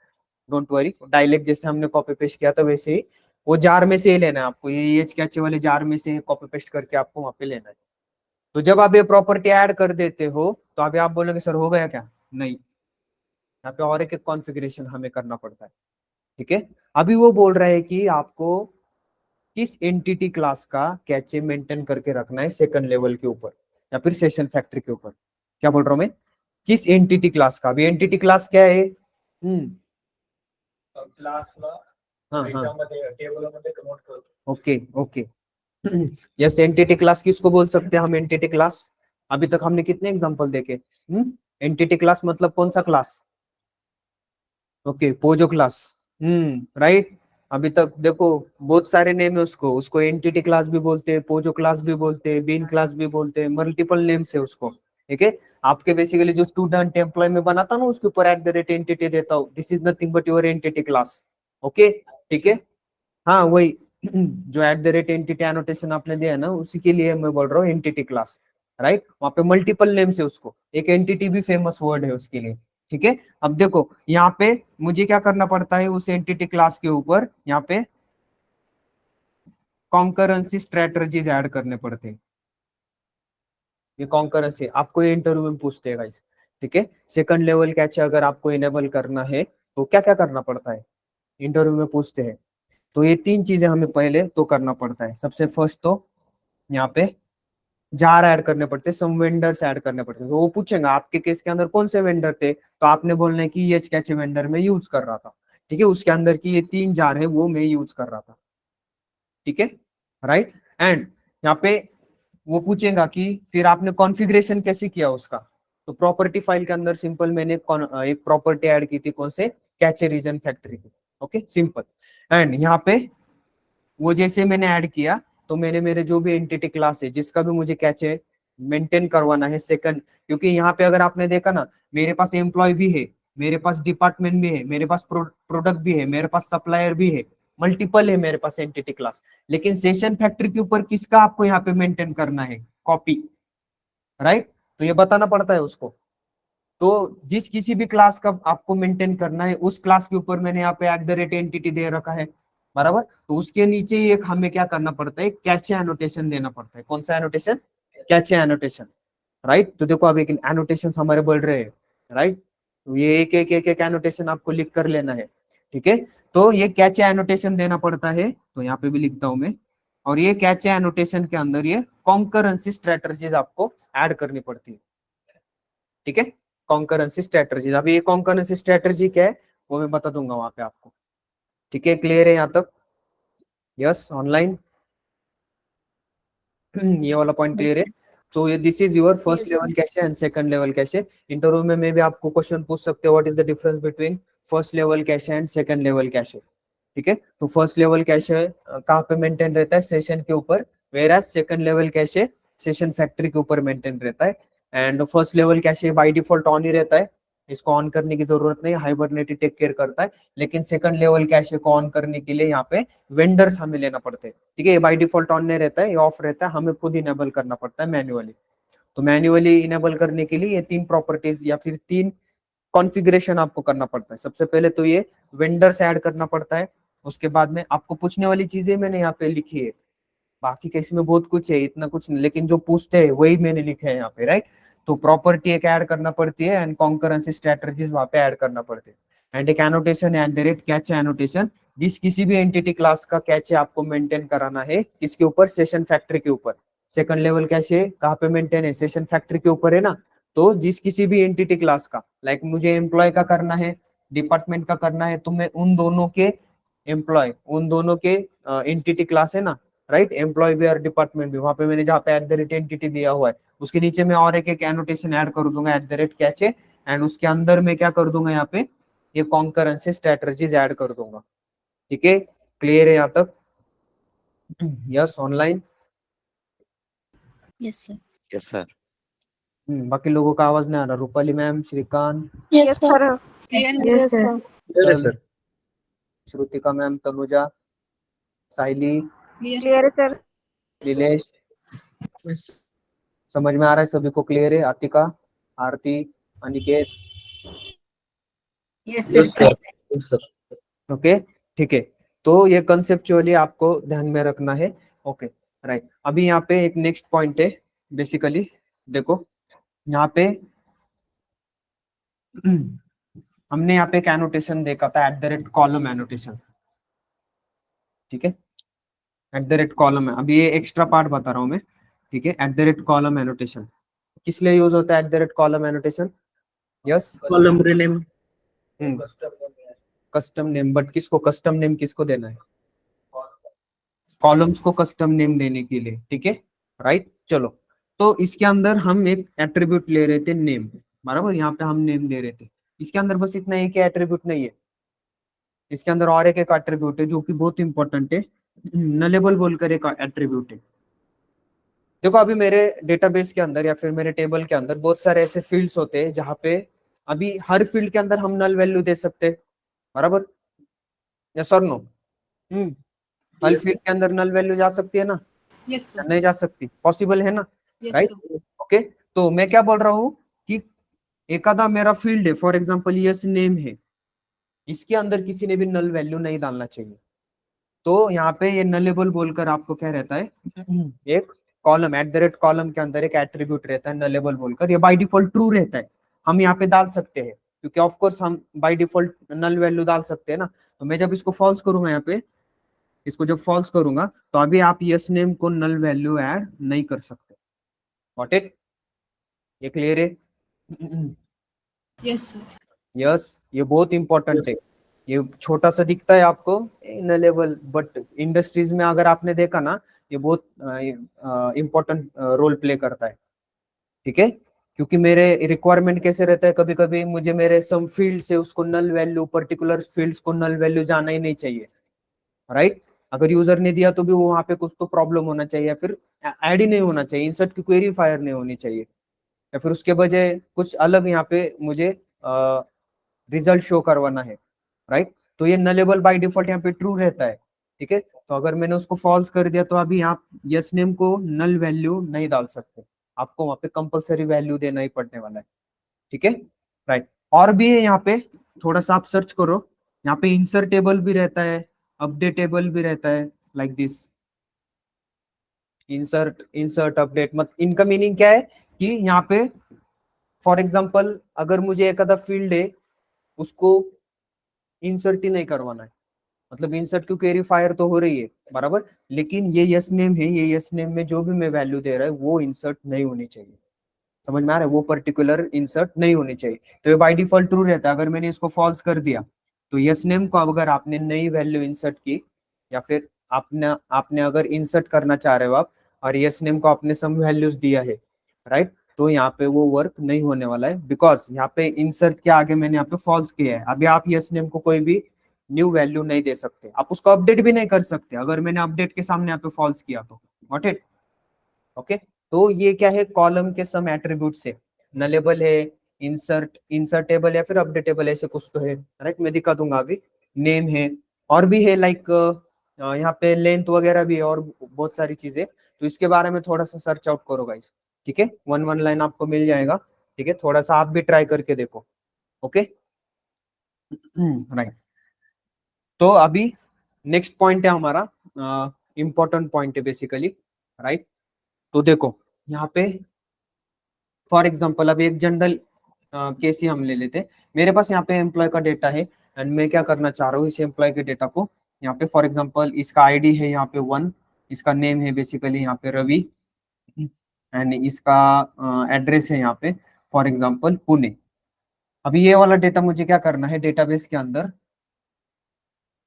डोंट वरी। डायलेक्ट जैसे हमने कॉपी पेस्ट किया था वैसे ही वो जार में से ही लेना है आपको, ये EH कैचे वाले जार में से कॉपी पेस्ट करके आपको वहां पे लेना है। तो जब आप ये प्रॉपर्टी ऐड कर देते हो तो अभी आप बोलोगे सर हो गया क्या? नहीं, यहाँ पे और एक कॉन्फ़िगरेशन हमें करना पड़ता है। ठीक है, अभी वो बोल रहा है कि आपको किस एंटिटी क्लास का कैचे मेंटेन करके रखना है सेकंड लेवल के ऊपर या फिर सेशन फैक्ट्री के ऊपर। क्या बोल रहा हूं मैं? किस एंटिटी क्लास का? अभी एंटिटी क्लास क्या है? Okay okay, yes, entity class किसको बोल सकते हैं हम? एंटिटी क्लास, अभी तक हमने कितने एग्जांपल देखे? एंटिटी क्लास मतलब कौन सा class? Okay, Pozzo class, right? अभी तक देखो बहुत सारे नेम है उसको, उसको एंटिटी क्लास भी बोलते हैं, पोजो क्लास भी बोलते हैं, बीन क्लास भी बोलते हैं, मल्टीपल नेम्स है उसको। ठीक है, आपके बेसिकली जो स्टूडेंट एम्प्लॉय में बनाता ना उसके ऊपर @एंटिटी देता हूँ, this is nothing but your entity class. Okay, ठीक है, हाँ वही जो @एंटिटी एनोटेशन आपने दिया है ना, उसी के लिए मैं बोल रहा हूँ एंटिटी क्लास, राइट? वहां पे मल्टीपल नेम्स है उसको, एक एंटिटी भी फेमस वर्ड है उसके लिए। ठीक है, अब देखो यहाँ पे मुझे क्या करना पड़ता है उस एंटिटी क्लास के ऊपर? यहाँ पे कॉन्करेंसी स्ट्रेटजीज ऐड करने पड़ते हैं। ये कॉन्करेंसी आपको ये इंटरव्यू में पूछते हैं गाइस। ठीक है, सेकंड लेवल कैचे अगर आपको इनेबल करना है तो क्या क्या करना पड़ता है? इंटरव्यू में पूछते हैं। तो ये 3 चीजें हमें पहले तो करना पड़ता है। सबसे फर्स्ट तो यहाँ पे जार ऐड करने पड़ते, सम वेंडर्स ऐड करने पड़ते। तो वो पूछेगा आपके केस के अंदर कौन से वेंडर थे, तो आपने बोलना है कि EH कैचे वेंडर में यूज कर रहा था। ठीक है, उसके अंदर की ये 3 जार है वो मैं यूज कर रहा था, ठीक है, राइट। एंड यहाँ पे वो पूछेगा कि फिर आपने कॉन्फ़िगरेशन कैसे किया उसका, तो प्रॉपर्टी फाइल के अंदर सिंपल मैंने एक प्रॉपर्टी ऐड की थी, कौन से, कैचे रीजन फैक्ट्री की, ओके सिंपल। एंड यहाँ पे वो जैसे मैंने ऐड किया तो मैंने मेरे जो भी एंटिटी क्लास है जिसका भी मुझे कैचे मेंटेन करवाना है सेकंड, क्योंकि यहाँ पे अगर आपने देखा ना, मेरे पास एम्प्लॉय भी है, मेरे पास डिपार्टमेंट भी है, मेरे पास प्रोडक्ट भी है, मेरे पास सप्लायर भी है, मल्टीपल है मेरे पास एंटिटी क्लास, लेकिन सेशन फैक्ट्री के ऊपर किसका आपको यहाँ पे मेंटेन करना है, कॉपी, राइट। तो ये बताना पड़ता है उसको। तो जिस किसी भी क्लास का आपको मेंटेन करना है उस क्लास के ऊपर मैंने यहाँ पे @एंटिटी दे रखा है, बराबर। तो उसके नीचे ही एक हमें क्या करना पड़ता है, कैचे एनोटेशन देना पड़ता है। कौन सा एनोटेशन, कैचे एनोटेशन, राइट। तो देखो अभी एनोटेशन हमारे बढ़ रहे हैं, राइट। तो ये एक एनोटेशन आपको लिख कर लेना है, ठीक है। तो ये कैचे एनोटेशन देना पड़ता है, तो यहाँ पे भी लिखता हूं मैं। और ये कैचे एनोटेशन के अंदर ये कॉन्करेंसी स्ट्रेटजीज आपको ऐड करनी पड़ती है, ठीक है। कॉन्करेंसी स्ट्रेटजीज, अभी ये कॉन्करेंसी स्ट्रेटजी क्या है वो मैं बता दूंगा वहां पे आपको, ठीक है। क्लियर है यहाँ तक, यस ऑनलाइन, ये वाला पॉइंट क्लियर है। तो ये this is your first level cache and second level cache. Interview में भी आपको क्वेश्चन पूछ सकते हो, what is the difference between first level cache and second level cache, ठीक है। तो फर्स्ट लेवल कैशे कहाँ पे मेंटेन रहता है, सेशन के ऊपर, whereas second level cache session factory के ऊपर मेंटेन रहता है। And first level cache by default on ही रहता है, इसको ऑन करने की जरूरत नहीं, हाइबरनेट टेक केयर करता है। लेकिन सेकंड लेवल कैशे को ऑन करने के लिए यहाँ पे वेंडर्स हमें लेना पड़ते हैं, ठीक है। ये बाय डिफॉल्ट ऑन नहीं रहता है, ये ऑफ रहता है, हमें खुद इनेबल करना पड़ता है मैन्युअली। तो मैन्युअली इनेबल करने के लिए ये 3 प्रॉपर्टीज या फिर 3 कॉन्फ़िगरेशन आपको करना पड़ता है। सबसे पहले तो ये वेंडर्स ऐड करना पड़ता है, उसके बाद में आपको पूछने वाली चीजें मैंने यहाँ पे लिखी है, बाकी केस में बहुत कुछ है, इतना कुछ नहीं, लेकिन जो पूछते हैं वही मैंने लिखे है यहाँ पे, राइट। तो प्रॉपर्टी एक ऐड करना पड़ती है एंड कॉन्करेंसी स्ट्रेटजीज वहां पे ऐड करना पड़ते हैं। एंड एक एनोटेशन कैचे एनोटेशन, जिस किसी भी एंटिटी क्लास का कैचे आपको मेंटेन कराना है किसके ऊपर, सेशन फैक्ट्री के ऊपर। सेकंड लेवल कैचे कहाँ पे मेंटेन है, सेशन फैक्ट्री के ऊपर है ना। तो जिस किसी भी एंटिटी क्लास का, लाइक मुझे एम्प्लॉय का करना है, डिपार्टमेंट का करना है, तो मैं उन दोनों के एम्प्लॉय, उन दोनों के एंटिटी क्लास है ना, राइट, एम्प्लॉय भी और डिपार्टमेंट भी, वहां पे मैंने जहाँ पे @एंटिटी दिया हुआ है उसके नीचे मैं और एक एनोटेशन ऐड कर दूंगा @कैचे, एंड उसके अंदर मैं क्या कर दूंगा यहाँ पे, ये कॉन्करेंसी स्ट्रेटजीज ऐड कर दूंगा, ठीक है। क्लियर है यहाँ तक, yes online, Yes, sir. Yes sir. बाकी लोगों का आवाज नहीं आ रहा, Rupali ma'am, Shrikant, Yes, sir. Yes, sir. Clear है सर। Shrutika ma'am, Tanuja, Saili, Clear, sir. Nilesh, Yes. समझ में आ रहा है सभी को, क्लियर है। Atika, Aarti, Aniket, Yes, Yes, sir. Yes, sir. Okay, ठीक है। तो ये कंसेप्चुअली आपको ध्यान में रखना है, ओके, राइट। अभी यहाँ पे एक नेक्स्ट पॉइंट है, बेसिकली देखो यहाँ पे हमने यहाँ पे एक एनोटेशन देखा था कॉलम एनोटेशन, ठीक है, कॉलम है। अभी ये एक्स्ट्रा पार्ट बता रहा हूँ मैं, ठीक है। कॉलम एनोटेशन किस लिए यूज होता है, column annotation, yes, Column rename. Custom name, but किसको कस्टम नेम किसको देना है, कॉलम्स को कस्टम नेम देने के लिए, ठीक है, राइट। चलो, तो इसके अंदर हम एक एट्रीब्यूट ले रहे थे नेम, बराबर, यहाँ पे हम नेम दे रहे थे। इसके अंदर बस इतना एक एट्रीब्यूट नहीं है, इसके अंदर और एक एट्रीब्यूट है जो कि बहुत इंपॉर्टेंट है, नलेबल बोलकर एक एट्रीब्यूट है। देखो अभी मेरे डेटाबेस के अंदर या फिर मेरे टेबल के अंदर बहुत सारे ऐसे फील्ड्स होते हैं जहाँ पे अभी हर फील्ड के अंदर हम नल वैल्यू दे सकते हैं, बराबर, यस और नो, हर Yes, फील्ड के अंदर नल वैल्यू जा सकती है ना, Yes, sir. नहीं जा सकती, पॉसिबल है ना, Yes, राइट, sir. ओके। तो मैं क्या बोल रहा हूँ कि एक आधा मेरा फील्ड है, फॉर एग्जांपल यस नेम है, इसके अंदर किसी ने भी नल वैल्यू नहीं डालना चाहिए। तो यहाँ पे ये नलेबल बोलकर आपको क्या रहता है, एक कॉलम कॉलम के अंदर एक एट्रीब्यूट रहता है नलेबल बोलकर, ये बाय डिफॉल्ट ट्रू रहता है, हम यहाँ पे डाल सकते हैं क्योंकि ऑफ कोर्स हम बाय डिफॉल्ट नल वैल्यू डाल सकते हैं ना। तो मैं जब इसको फॉल्स करूंगा, यहाँ पे इसको जब फॉल्स करूंगा तो अभी आप यस नेम को नल वैल्यू ऐड नहीं कर सकते, गॉट इट, ये क्लियर है, Yes, sir. यस, ये बहुत इंपॉर्टेंट है, ये छोटा सा दिखता है आपको इनलेबल, बट इंडस्ट्रीज में अगर आपने देखा ना, ये बहुत इंपॉर्टेंट रोल प्ले करता है, ठीक है। क्योंकि मेरे रिक्वायरमेंट कैसे रहता है, कभी कभी मुझे मेरे सम फील्ड से उसको नल वैल्यू, पर्टिकुलर फील्ड्स को नल वैल्यू जाना ही नहीं चाहिए, राइट। अगर यूजर ने दिया तो भी वहां पे कुछ तो प्रॉब्लम होना चाहिए, या फिर ऐड ही नहीं होना चाहिए, इंसर्ट की क्वेरी फायर नहीं होनी चाहिए, या फिर उसके बजाय कुछ अलग यहाँ पे मुझे रिजल्ट शो करवाना है, राइट। तो ये नलेबल बाय डिफॉल्ट यहाँ पे ट्रू रहता है, ठीक है। तो अगर मैंने उसको फॉल्स कर दिया तो अभी आप यस नेम को नल वैल्यू नहीं डाल सकते, आपको वहां पे कंपलसरी वैल्यू देना ही पड़ने वाला है, ठीक है, राइट। और भी है यहाँ पे, थोड़ा सा आप सर्च करो, यहाँ पे इंसर्टेबल भी रहता है, अपडेटेबल भी रहता है, लाइक दिस। इंसर्ट अपडेट, मत इनका मीनिंग क्या है कि यहाँ पे फॉर एग्जांपल अगर मुझे एक आधा फील्ड है उसको इंसर्ट ही नहीं करवाना है, मतलब इंसर्ट की क्वेरी फायर तो हो रही है बराबर, लेकिन ये यस नेम है, ये यस नेम में जो भी मैं वैल्यू दे रहा है वो इंसर्ट नहीं होनी चाहिए, समझ में आ रहा है, वो पर्टिकुलर इंसर्ट नहीं होनी चाहिए। तो ये बाय डिफॉल्ट ट्रू रहता है। अगर मैंने इसको फॉल्स कर दिया तो यस नेम को अगर आपने नई वैल्यू इंसर्ट की, या फिर आपने आपने अगर इंसर्ट करना चाह रहे हो आप, और यस नेम को आपने सम वैल्यूज दिया है, राइट, तो यहाँ पे वो वर्क नहीं होने वाला है, बिकॉज यहाँ पे इंसर्ट के आगे मैंने यहाँ पे फॉल्स किया है। अभी आप यस नेम को कोई भी न्यू वैल्यू नहीं दे सकते, आप उसको अपडेट भी नहीं कर सकते अगर मैंने अपडेट के सामने यहाँ पे फॉल्स किया तो, गॉट इट, ओके। तो ये क्या है, कॉलम के सम एट्रीब्यूट से नलेबल है, इंसर्टेबल या फिर अपडेटेबल, ऐसे कुछ तो है, राइट, मैं दिखा दूंगा अभी। नेम है, और भी है, लाइक यहाँ पे लेंथ वगैरह भी है, और बहुत सारी चीजें, तो इसके बारे में थोड़ा सा सर्च आउट करो गाइस, ठीक है, वन लाइन आपको मिल जाएगा, ठीक है, थोड़ा सा आप भी ट्राई करके देखो, ओके, राइट। तो अभी नेक्स्ट पॉइंट है हमारा, इंपॉर्टेंट पॉइंट है बेसिकली, राइट। तो देखो यहाँ पे फॉर एग्जांपल अभी एक जनरल केस ही हम ले लेते हैं। मेरे पास यहाँ पे एम्प्लॉय का डेटा है, एंड मैं क्या करना चाह रहा हूँ, इस एम्प्लॉय के डेटा को यहाँ पे फॉर एग्जांपल इसका आईडी है यहाँ पे 1, इसका नेम है बेसिकली यहाँ पे रवि, एंड इसका एड्रेस है यहाँ पे फॉर एग्जांपल पुणे। अभी ये वाला डेटा मुझे क्या करना है, डेटाबेस के अंदर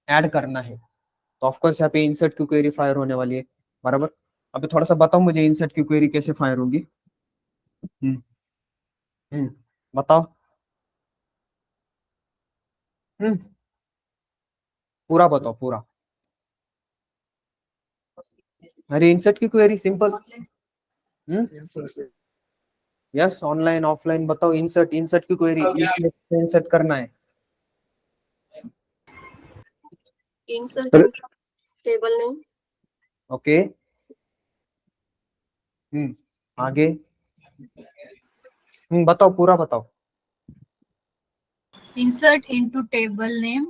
ऐड करना है, तो ऑफकोर्स यहाँ पे इंसर्ट की क्वेरी फायर होने वाली है, बराबर। अभी थोड़ा सा बताओ मुझे इंसर्ट की क्वेरी कैसे फायर होगी। हम्म बताओ। हम्म पूरा बताओ पूरा। अरे इंसर्ट की query simple. Yes, online offline बताओ। इंसर्ट इंसर्ट की क्वेरी इंसर्ट करना है। Insert table name. ओके, आगे। बताओ पूरा बताओ। Insert into table name,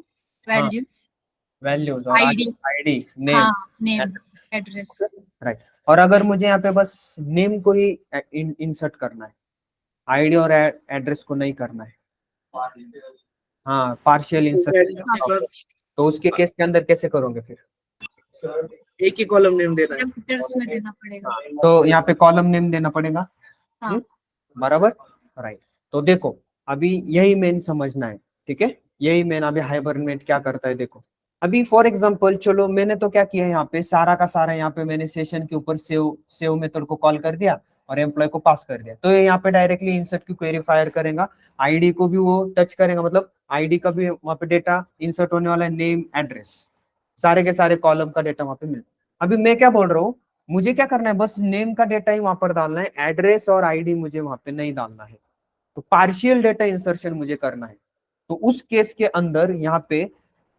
values, values और ID. आईडी, नेम, हाँ, name, address. राइट। और अगर मुझे यहाँ पे बस नेम को ही इंसर्ट करना है, आईडी और एड्रेस को नहीं करना है, हाँ, पार्शियल इंसर्ट, तो उसके केस के अंदर कैसे करोगे फिर? एक ही कॉलम नेम देना है। Computers में देना पड़ेगा। तो यहाँ पे कॉलम नेम देना पड़ेगा, हाँ। बराबर, राइट। तो देखो अभी यही मेन समझना है, ठीक है, यही मेन। अभी हाइबरनेट क्या करता है देखो। अभी फॉर एग्जांपल चलो मैंने तो क्या किया, यहाँ पे सारा का सारा यहाँ पे मैंने सेशन के ऊपर सेव मेथड को कॉल कर दिया और एम्प्लॉय को पास कर दिया, तो ये यहाँ पे डायरेक्टली इंसर्ट की क्वेरी फायर करेगा, आईडी को भी वो टच करेगा, मतलब आईडी का भी वहाँ पे डेटा इंसर्ट होने वाला है, नेम एड्रेस, सारे के सारे कॉलम का डेटा वहाँ पे मिल। अभी मैं क्या बोल रहा हूँ, मुझे क्या करना है, बस नेम का डेटा ही वहां पर डालना है, एड्रेस और आईडी मुझे वहां पे नहीं डालना है, तो पार्शियल डेटा इंसर्शन मुझे करना है। तो उस केस के अंदर यहाँ पे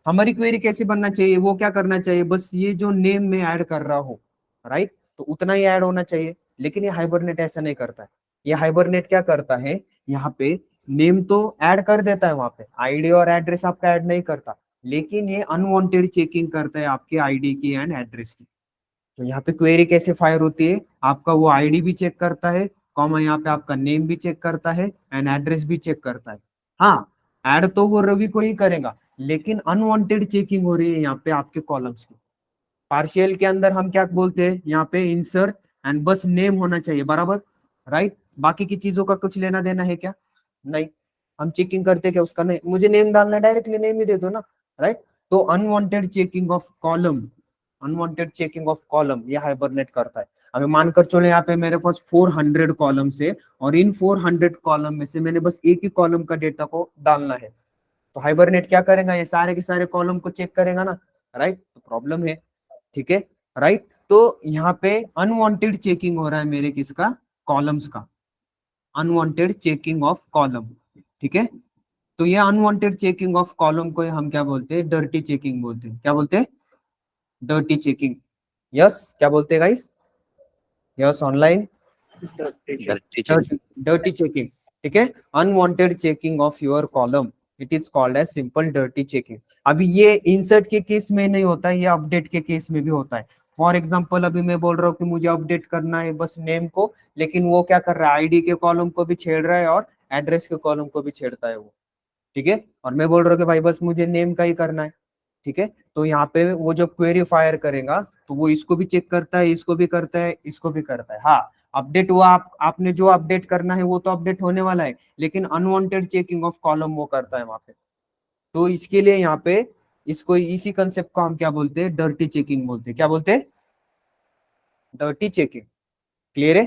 हमारी क्वेरी कैसे बनना चाहिए, वो क्या करना चाहिए, बस ये जो नेम में ऐड कर रहा हूँ, राइट, तो उतना ही ऐड होना चाहिए। लेकिन ये हाइबरनेट ऐसा नहीं करता है। ये हाइबरनेट क्या करता है, यहाँ पे नेम तो ऐड कर देता है, वहां पे आईडी और एड्रेस आपका ऐड नहीं करता, लेकिन ये अनवांटेड चेकिंग करता है आपके आईडी की एंड एड्रेस की। तो यहाँ पे क्वेरी कैसे फायर होती है, आपका वो आईडी भी चेक करता है, कॉमा यहाँ पे आपका नेम भी चेक करता है एंड एड्रेस भी चेक करता है। हाँ, ऐड तो वो रवि को ही करेगा, लेकिन अनवांटेड चेकिंग हो रही है यहाँ पे आपके कॉलम्स की। पार्शियल के अंदर हम क्या बोलते हैं, यहाँ पे इंसर्ट एंड बस नेम होना चाहिए, बराबर, राइट। बाकी की चीजों का कुछ लेना देना है क्या? नहीं। हम चेकिंग करते क्या उसका? नहीं, मुझे नेम डालना है, डायरेक्टली नेम ही दे दो ना, राइट। तो अनवांटेड चेकिंग ऑफ कॉलम ये हाइबरनेट करता है। अभी मानकर चलो यहाँ पे मेरे पास 400 कॉलम है और इन 400 कॉलम में से मैंने बस एक ही कॉलम का डेटा को डालना है, तो हाइबरनेट क्या करेगा, ये सारे के सारे कॉलम को चेक करेगा ना, राइट। तो प्रॉब्लम है, ठीक है, राइट। तो यहाँ पे अनवांटेड चेकिंग हो रहा है मेरे किसका, कॉलम्स का, अनवांटेड चेकिंग ऑफ कॉलम, ठीक है। तो ये अनवांटेड चेकिंग ऑफ कॉलम को हम क्या बोलते हैं, डर्टी चेकिंग बोलते हैं। क्या बोलते हैं, डर्टी चेकिंग। यस, क्या बोलते हैं guys, yes online, dirty checking, ठीक है। Unwanted checking of your column, it is called as simple dirty checking. अभी ये इंसर्ट के केस में नहीं होता है, ये अपडेट के केस में भी होता है। फॉर एग्जाम्पल अभी मैं बोल रहा हूँ कि मुझे अपडेट करना है बस नेम को, लेकिन वो क्या कर रहा है, आईडी के कॉलम को भी छेड़ रहा है और एड्रेस के कॉलम को भी छेड़ता है वो, ठीक है। और मैं बोल रहा हूँ कि भाई बस मुझे नेम का ही करना है, ठीक है। तो यहाँ पे वो जब क्वेरी फायर करेगा तो वो इसको भी चेक करता है, इसको भी करता है, इसको भी करता है। हाँ, अपडेट हुआ, आपने जो अपडेट करना है वो तो अपडेट होने वाला है, लेकिन अनवांटेड चेकिंग ऑफ कॉलम वो करता है वहां पे। तो इसके लिए यहाँ पे इसको, इसी कंसेप्ट को हम क्या बोलते हैं, डर्टी चेकिंग बोलते हैं। क्या बोलते हैं, डर्टी चेकिंग। क्लियर है,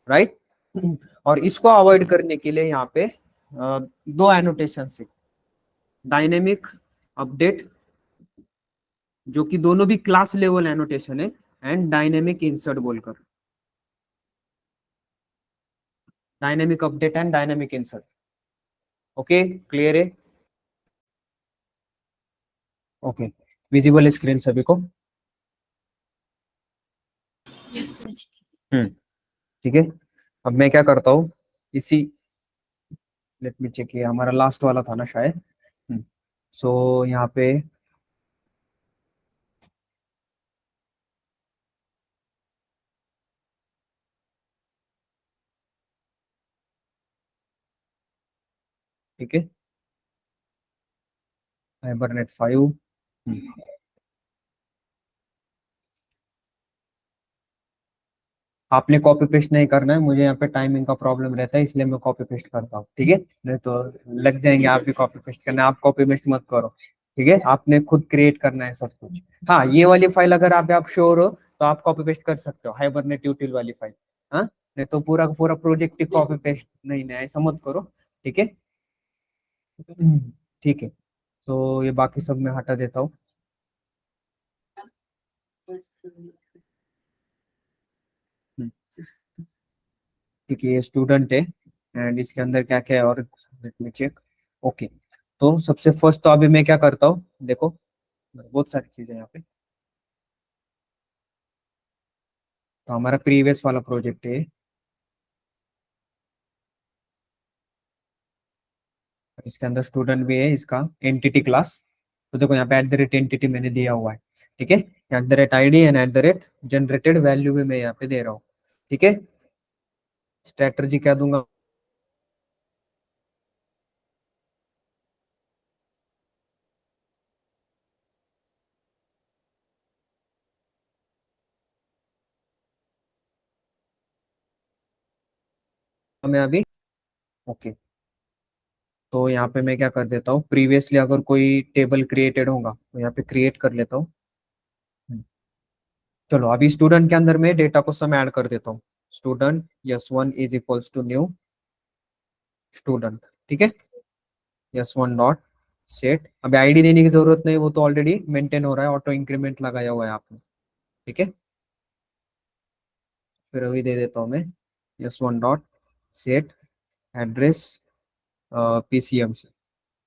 राइट। और इसको अवॉइड करने के लिए यहाँ पे दो एनोटेशन है, डायनेमिक अपडेट, जो कि दोनों भी क्लास लेवल एनोटेशन है, एंड डायनेमिक इंसर्ट बोलकर, dynamic update and dynamic insert. Okay, clear है, ओके। विजिबल स्क्रीन सभी को, Yes, sir. ठीक है। अब मैं क्या करता हूँ, इसी, लेट मी चेक, ये हमारा लास्ट वाला था ना शायद। सो यहाँ पे ठीक है, हाइबरनेट 5। आपने कॉपी पेस्ट नहीं करना है, मुझे यहाँ पे टाइमिंग का प्रॉब्लम रहता है, इसलिए मैं कॉपी पेस्ट करता हूँ, ठीक है। नहीं तो लग जाएंगे आप भी कॉपी पेस्ट करना, आप कॉपी पेस्ट मत करो, ठीक है। आपने खुद क्रिएट करना है सब कुछ। हाँ, ये वाली फाइल अगर आप श्योर हो तो आप कॉपी पेस्ट कर सकते हो, हाइबरनेट यूटिल वाली फाइल। हाँ, नहीं तो पूरा पूरा प्रोजेक्ट कॉपी पेस्ट नहीं, नहीं ऐसा मत करो, ठीक है। ठीक है, तो ये बाकी सब मैं हटा देता हूँ। ठीक है, ये स्टूडेंट है एंड इसके अंदर क्या क्या है, और लेट मी चेक। ओके, तो सबसे फर्स्ट तो अभी मैं क्या करता हूँ, देखो बहुत सारी चीजें यहाँ पे। तो हमारा प्रीवियस वाला प्रोजेक्ट है, इसके अंदर स्टूडेंट भी है, इसका एंटिटी क्लास। तो देखो यहाँ पे @entity मैंने दिया हुआ है, ठीक है। @id एंड @जनरेटेड वैल्यू भी मैं यहाँ पे दे रहा हूँ, ठीक है। स्ट्रेटजी क्या दूंगा, मैं अभी, ओके। तो यहाँ पे मैं क्या कर देता हूँ, प्रीवियसली अगर कोई टेबल क्रिएटेड होगा तो यहाँ पे क्रिएट कर लेता हूँ। चलो अभी स्टूडेंट के अंदर में डेटा को सम ऐड कर देता हूँ, student s1 is equals to new student, ठीक है। s1 डॉट सेट, अभी आईडी देने की जरूरत नहीं, वो तो ऑलरेडी मेंटेन हो रहा है, ऑटो इंक्रीमेंट लगाया हुआ है आपने, ठीक है। फिर अभी दे देता हूँ मैं s1 dot set address PCM से,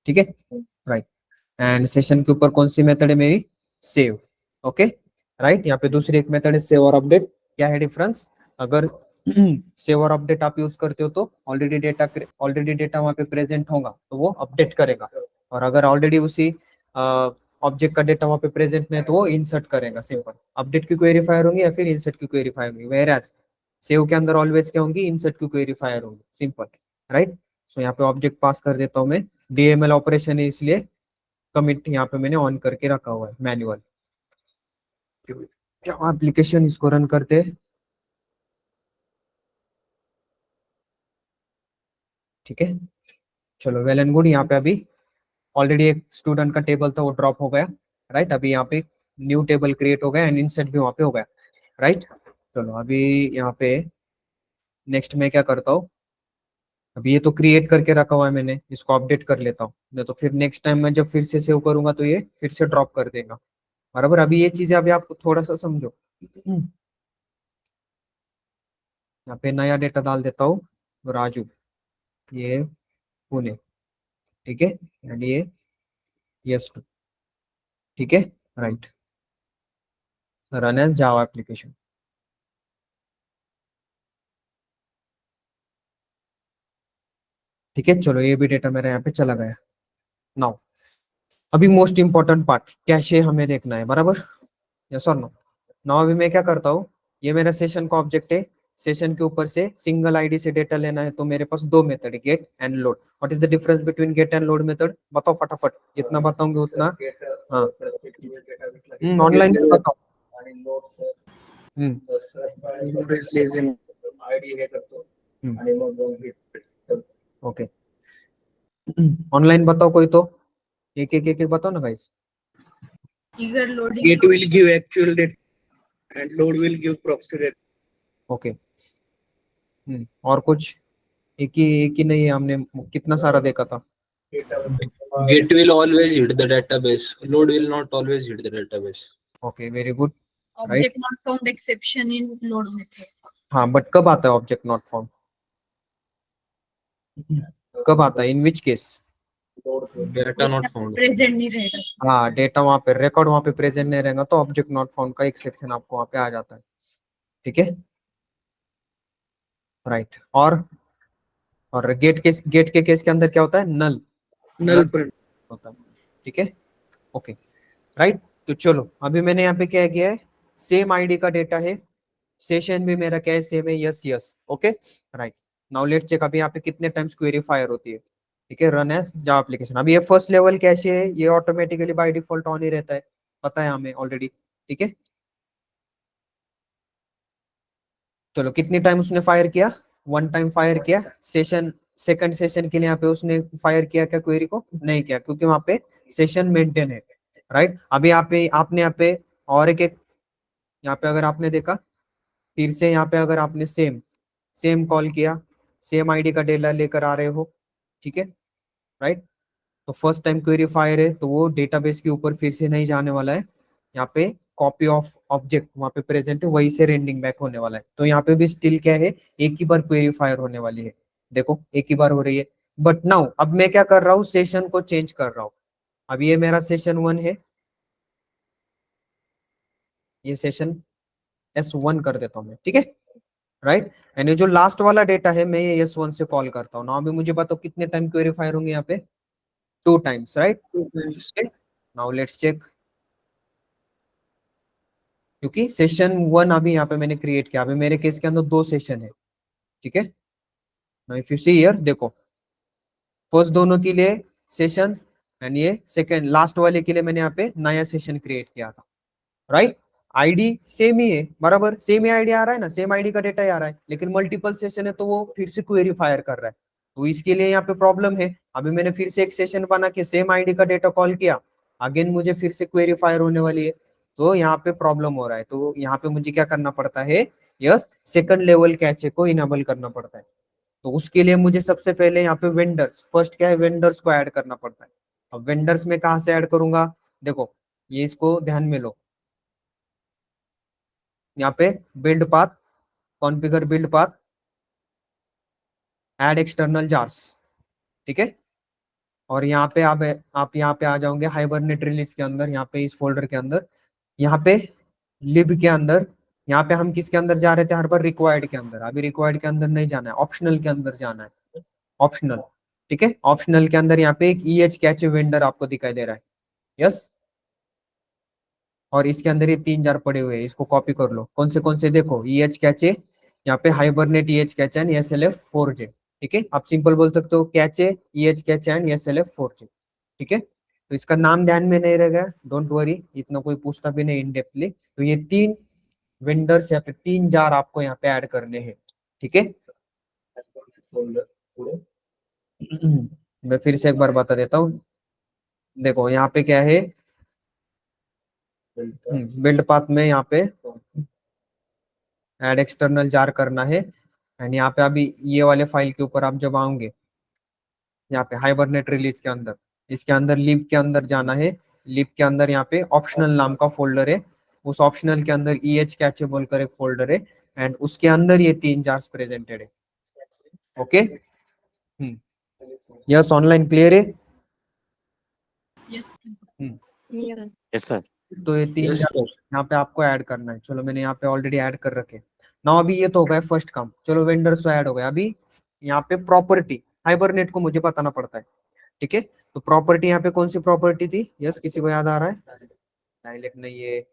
ठीक है, राइट। एंड सेशन के ऊपर कौन सी मेथड है मेरी, सेव, ओके, राइट। यहाँ पे दूसरी एक मेथड है सेव और अपडेट। क्या है डिफरेंस, अगर सेव और अपडेट आप यूज करते हो तो ऑलरेडी डेटा वहाँ पे प्रेजेंट होगा तो वो अपडेट करेगा, और अगर ऑलरेडी उसी ऑब्जेक्ट का डेटा वहाँ पे प्रेजेंट नहीं तो वो इंसर्ट करेगा। सिंपल, अपडेट की क्वेरी फायर होंगी या फिर इंसर्ट की क्वेरी फायर होंगी, वेयर एज सेव के अंदर ऑलवेज क्या होंगी, इंसर्ट की क्वेरी फायर होगी, सिंपल, राइट। सो यहाँ पे ऑब्जेक्ट पास कर देता हूँ मैं, डीएमएल ऑपरेशन है इसलिए कमिट यहाँ पे मैंने ऑन करके रखा हुआ है मैनुअल। एप्लीकेशन इसको रन करते हैं, ठीक है। चलो वेल एंड गुड, यहाँ पे अभी ऑलरेडी एक स्टूडेंट का टेबल था वो ड्रॉप हो गया, राइट। अभी यहाँ पे न्यू टेबल क्रिएट हो गया एंड इंसर्ट भी वहाँ पे हो गया, राइट। चलो अभी यहाँ पे नेक्स्ट मैं क्या करता हूँ, अभी ये तो क्रिएट करके रखा हुआ है मैंने, इसको अपडेट कर लेता हूँ, नहीं तो फिर नेक्स्ट टाइम मैं जब फिर से सेव करूंगा तो ये फिर से ड्रॉप कर देगा, बराबर। अभी ये चीजें अभी आप थोड़ा सा समझो। यहाँ पे नया डेटा डाल देता हूँ, राजू, ये पुणे, ठीक है, एंड ये यस टू, ठीक है, right. Run as Java application, ठीक है। चलो ये भी डेटा मेरा यहाँ पे चला गया। नाउ अभी मोस्ट इंपॉर्टेंट पार्ट, कैशे हमें देखना है, बराबर, यस और नो। नाउ अभी मैं क्या करता हूँ, ये मेरा सेशन का ऑब्जेक्ट है, सेशन के ऊपर से सिंगल आईडी से डेटा लेना है, तो मेरे पास दो मेथड है, get and load. What is the difference between get and load method, बताओ फटाफट, जितना बताऊंगे उतना। हाँ, ऑनलाइन बताओ। Node is lazy. Okay, online बताओ कोई तो, एक बताओ ना guys. Eager loading. Gate will give actual data and load will give proxy data. Okay, और कुछ, एक ही नहीं है, हमने कितना सारा देखा था। Git will always hit the database. Load will not always hit the database. Okay, very good. Object not found exception in load method. हाँ, बट कब आता है ऑब्जेक्ट नॉट फाउंड, कब आता है, इन which case. Data not found. Present नहीं रहेगा. हाँ, डेटा वहाँ पे, रिकॉर्ड वहाँ पे प्रेजेंट नहीं रहेगा तो ऑब्जेक्ट नॉट फाउंड का एक्सेप्शन आपको वहाँ पे आ जाता है, ठीक है, राइट। और गेट के केस के अंदर क्या होता है, नल Null print. होता है, ठीक है, ओके, राइट। तो चलो अभी मैंने यहाँ पे क्या किया है, सेम आईडी का डेटा है, सेशन भी मेरा क्या है, सेम है, yes yes, okay, right. Now let's check अभी यहाँ पे कितने टाइम्स क्वेरी फायर होती है, ठीक है, रन एज जावा एप्लीकेशन। अभी ये फर्स्ट लेवल कैसे है, ये ऑटोमेटिकली बाय डिफॉल्ट ऑन ही रहता है, पता है हमें ऑलरेडी, ठीक है। चलो कितनी टाइम उसने फायर किया, वन टाइम फायर किया, सेशन सेकंड सेशन के लिए यहाँ पे उसने फायर किया क्या क्वेरी को, नहीं किया, क्योंकि वहां पे सेशन मेंटेन है, राइट। अभी यहाँ पे आपने यहाँ पे और एक यहाँ पे अगर आपने देखा, फिर से यहाँ पे अगर आपने सेम कॉल किया, सेम आईडी का डेटा लेकर आ रहे हो, ठीक है, राइट। तो फर्स्ट टाइम क्वेरी फायर है तो वो डेटाबेस के ऊपर फिर से नहीं जाने वाला है, यहाँ पे कॉपी ऑफ ऑब्जेक्ट वहाँ पे प्रेजेंट है, वही से रेंडिंग बैक होने वाला है। तो यहाँ पे भी स्टिल क्या है, एक ही बार क्वेरी फायर होने वाली है, देखो एक ही बार हो रही है। बट नाउ अब मैं क्या कर रहा हूँ, सेशन को चेंज कर रहा हूँ। अब ये मेरा सेशन 1 है, ये सेशन S1 कर देता हूँ मैं, ठीक है, राइट। एंड ये जो लास्ट वाला डेटा है मैं ये S1 से कॉल करता हूँ। नाउ अभी मुझे बताओ कितने टाइम क्वेरी फायर होंगे यहाँ पे, 2 times, right. Now let's check, क्योंकि सेशन 1 अभी यहाँ पे मैंने क्रिएट किया, अभी मेरे केस के अंदर 2 सेशन है, ठीक है। Now if you see here, देखो फर्स्ट दोनों के लिए सेशन एंड ये सेकंड लास्ट वाले के लिए मैंने यहाँ पे नया सेशन क्रिएट किया था, राइट। आईडी सेम ही है, बराबर, सेम ही आईडी आ रहा है ना, सेम आईडी का डेटा ही आ रहा है, लेकिन मल्टीपल सेशन है तो वो फिर से क्वेरी फायर कर रहा है, तो इसके लिए यहाँ पे प्रॉब्लम है। अभी मैंने फिर से एक सेशन बना के सेम आईडी का डेटा कॉल किया, अगेन मुझे फिर से क्वेरी फायर होने वाली है, तो यहाँ पे प्रॉब्लम हो रहा है। तो यहाँ पे मुझे क्या करना पड़ता है, यस, सेकंड लेवल कैचे को इनेबल करना पड़ता है। तो उसके लिए मुझे सबसे पहले यहाँ पे वेंडर्स, फर्स्ट क्या है, वेंडर्स को ऐड करना पड़ता है। अब वेंडर्स में कहाँ से ऐड करूंगा, देखो ये इसको ध्यान में लो, यहाँ पे build path, configure build path, add external jars, ठीक है। और यहाँ पे आप यहाँ पे आ जाओगे हाइबरनेट रिलीज के अंदर, यहाँ पे इस फोल्डर के अंदर, यहाँ पे लिब के अंदर, यहाँ पे हम किसके अंदर जा रहे थे हर बार, रिक्वायर्ड के अंदर। अभी रिक्वायर्ड के अंदर नहीं जाना है, ऑप्शनल के अंदर जाना है, ऑप्शनल, ठीक है। ऑप्शनल के अंदर यहाँ पे एक EH कैचे वेंडर आपको दिखाई दे रहा है, यस। और इसके अंदर ये 3 जार पड़े हुए हैं, इसको कॉपी कर लो। कौन से देखो, EH कैचे, यहाँ पे hibernate EH cache and SLF4J, ठीक है। आप सिंपल बोल सकते हो cache, EH cache and SLF4J, ठीक है। तो इसका नाम ध्यान में नहीं रहेगा, डोंट वरी, इतना कोई पूछता भी नहीं इन डेप्थली। तो ये 3 वेंडर्स या फिर 3 जार आपको यहाँ पे ऐड करने हैं, ठीक है। मैं फिर से एक बार बता देता हूँ, देखो यहाँ पे क्या है, बिल्ड पाथ में यहाँ पे ऐड एक्सटर्नल जार करना है। एंड यहाँ पे अभी ये वाले फाइल के ऊपर आप जब आओगे, यहाँ पे हाइबरनेट रिलीज के अंदर, इसके अंदर लिब के अंदर जाना है। लिब के अंदर यहाँ पे ऑप्शनल नाम का फोल्डर है, उस ऑप्शनल के अंदर EH कैचे बोलकर एक फोल्डर है, एंड उसके अंदर ये 3 जार्स प्रेजेंटेड है। ओके, यस, ऑनलाइन क्लियर है? Yes. Yes. Yes sir. तो ये 3 Yes, जार sir. यहाँ पे आपको ऐड करना है। चलो मैंने यहाँ पे ऑलरेडी ऐड कर रखे। ना अभी ये तो हो गया फर्स्ट काम, चलो वेंडर्स तो ऐड हो गया। अभी यहाँ पे प्रॉपर्टी, हाइबरनेट को मुझे बताना पड़ता है, ठीक है। तो प्रॉपर्टी यहाँ पे कौन सी प्रॉपर्टी थी? यस, किसी को याद आ रहा है? डायलेक्ट नहीं, ये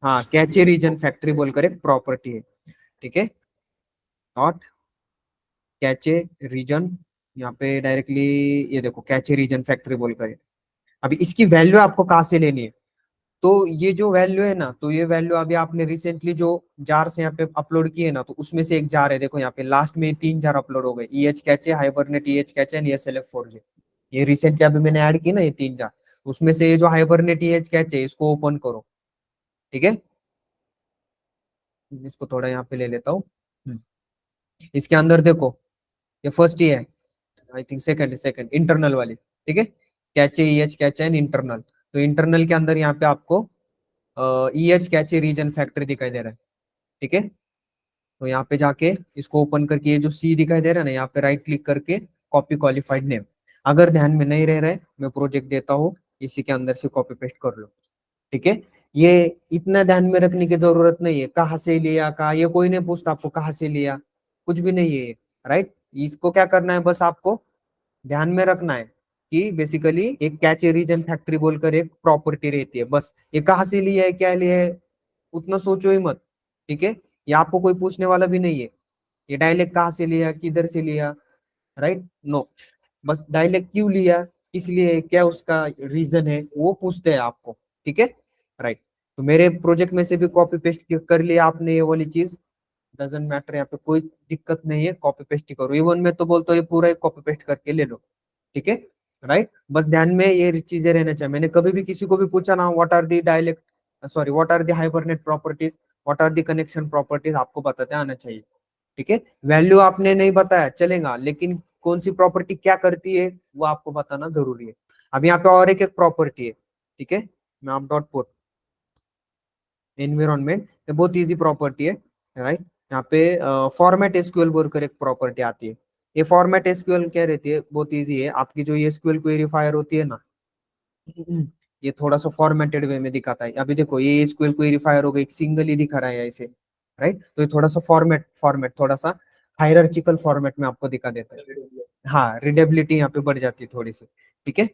हाँ, कैचे रीजन फैक्ट्री बोलकर एक प्रॉपर्टी है, ठीक है। नॉट कैचे रीजन, यहाँ पे डायरेक्टली ये देखो कैचे रीजन फैक्ट्री बोलकर है। अभी इसकी वैल्यू आपको कहाँ से लेनी है? तो ये जो वैल्यू है ना, तो ये वैल्यू अभी आपने रिसेंटली जो जार से यहाँ पे अपलोड किए ना, तो उसमें से एक जार है। देखो यहाँ पे लास्ट में 3 जार अपलोड हो गए, EH cache, hibernate EH cache and SLF4J। ये रिसेंटली अभी मैंने ऐड की ना ये 3 जार, उसमें से ये जो हाइबरनेट EH कैचे, इसको ओपन करो, ठीक है। इसको थोड़ा यहाँ पे ले लेता हूँ। इसके अंदर देखो, ये फर्स्ट ही है, आई थिंक सेकंड इंटरनल वाली, ठीक है। Cache EH cache and internal. तो इंटरनल के अंदर यहाँ पे आपको EH कैचे रीजन फैक्ट्री दिखाई दे रहा है, ठीक है। तो यहाँ पे जाके इसको ओपन करके ये जो C दिखाई दे रहा है ना, यहाँ पे राइट क्लिक करके कॉपी क्वालिफाइड नेम। अगर ध्यान में नहीं रह रहा है, मैं प्रोजेक्ट देता हूँ, इसी के अंदर से कॉपी पेस्ट कर लो, ठीक है। ये इतना ध्यान में रखने की जरूरत नहीं है, कहाँ से लिया, कहा, ये कोई नहीं पूछता आपको कहाँ से लिया, कुछ भी नहीं है, राइट। इसको क्या करना है, बस आपको ध्यान में रखना है कि बेसिकली एक कैचे रीजन फैक्ट्री बोलकर एक प्रॉपर्टी रहती है, बस ये कहाँ से लिया है, क्या लिया है, उतना सोचो ही मत, ठीक है। ये आपको कोई पूछने वाला भी नहीं है, ये डायलेक्ट कहाँ से लिया, किधर से लिया, राइट, नो। बस डायलेक्ट क्यों लिया, इसलिए क्या उसका रीजन है, वो पूछते हैं आपको, ठीक है, राइट। तो मेरे प्रोजेक्ट में से भी कॉपी पेस्ट कर लिया आपने ये वाली चीज, डजेंट मैटर, यहाँ पे कोई दिक्कत नहीं है, कॉपी पेस्ट ही करो। इवन मैं तो बोलता हूँ ये पूरा कॉपी पेस्ट करके ले लो, ठीक है, राइट। बस ध्यान में ये चीजें रहना चाहिए। मैंने कभी भी किसी को भी पूछा ना, what are the dialect sorry what are the hibernate properties, what are the connection properties, आपको बताते आना चाहिए, ठीक है। वैल्यू आपने नहीं बताया चलेगा, लेकिन कौन सी प्रॉपर्टी क्या करती है वो आपको बताना जरूरी है। अब यहाँ पे और एक प्रॉपर्टी है, ठीक है, मैं आप डॉट पुट एनवायरमेंट, बहुत इजी प्रॉपर्टी है, राइट। यहाँ पे फॉर्मेट एसक्यूएल बोलकर एक प्रॉपर्टी आती है। ये फॉर्मेट एसक्यूएल क्या रहती है, बहुत इजी है। आपकी जो ये एसक्यूएल क्वेरी फायर होती है ना, ये थोड़ा सा फॉर्मेटेड वे में दिखाता है। अभी देखो ये एसक्यूएल क्वेरी फायर हो गई, एक सिंगल ही दिखा रहा है ऐसे, राइट। तो ये थोड़ा सा फॉर्मेट थोड़ा सा हायरार्चिकल फॉर्मेट में आपको दिखा देता है। हाँ, रीडेबिलिटी यहाँ पे बढ़ जाती है थोड़ी सी, ठीक है,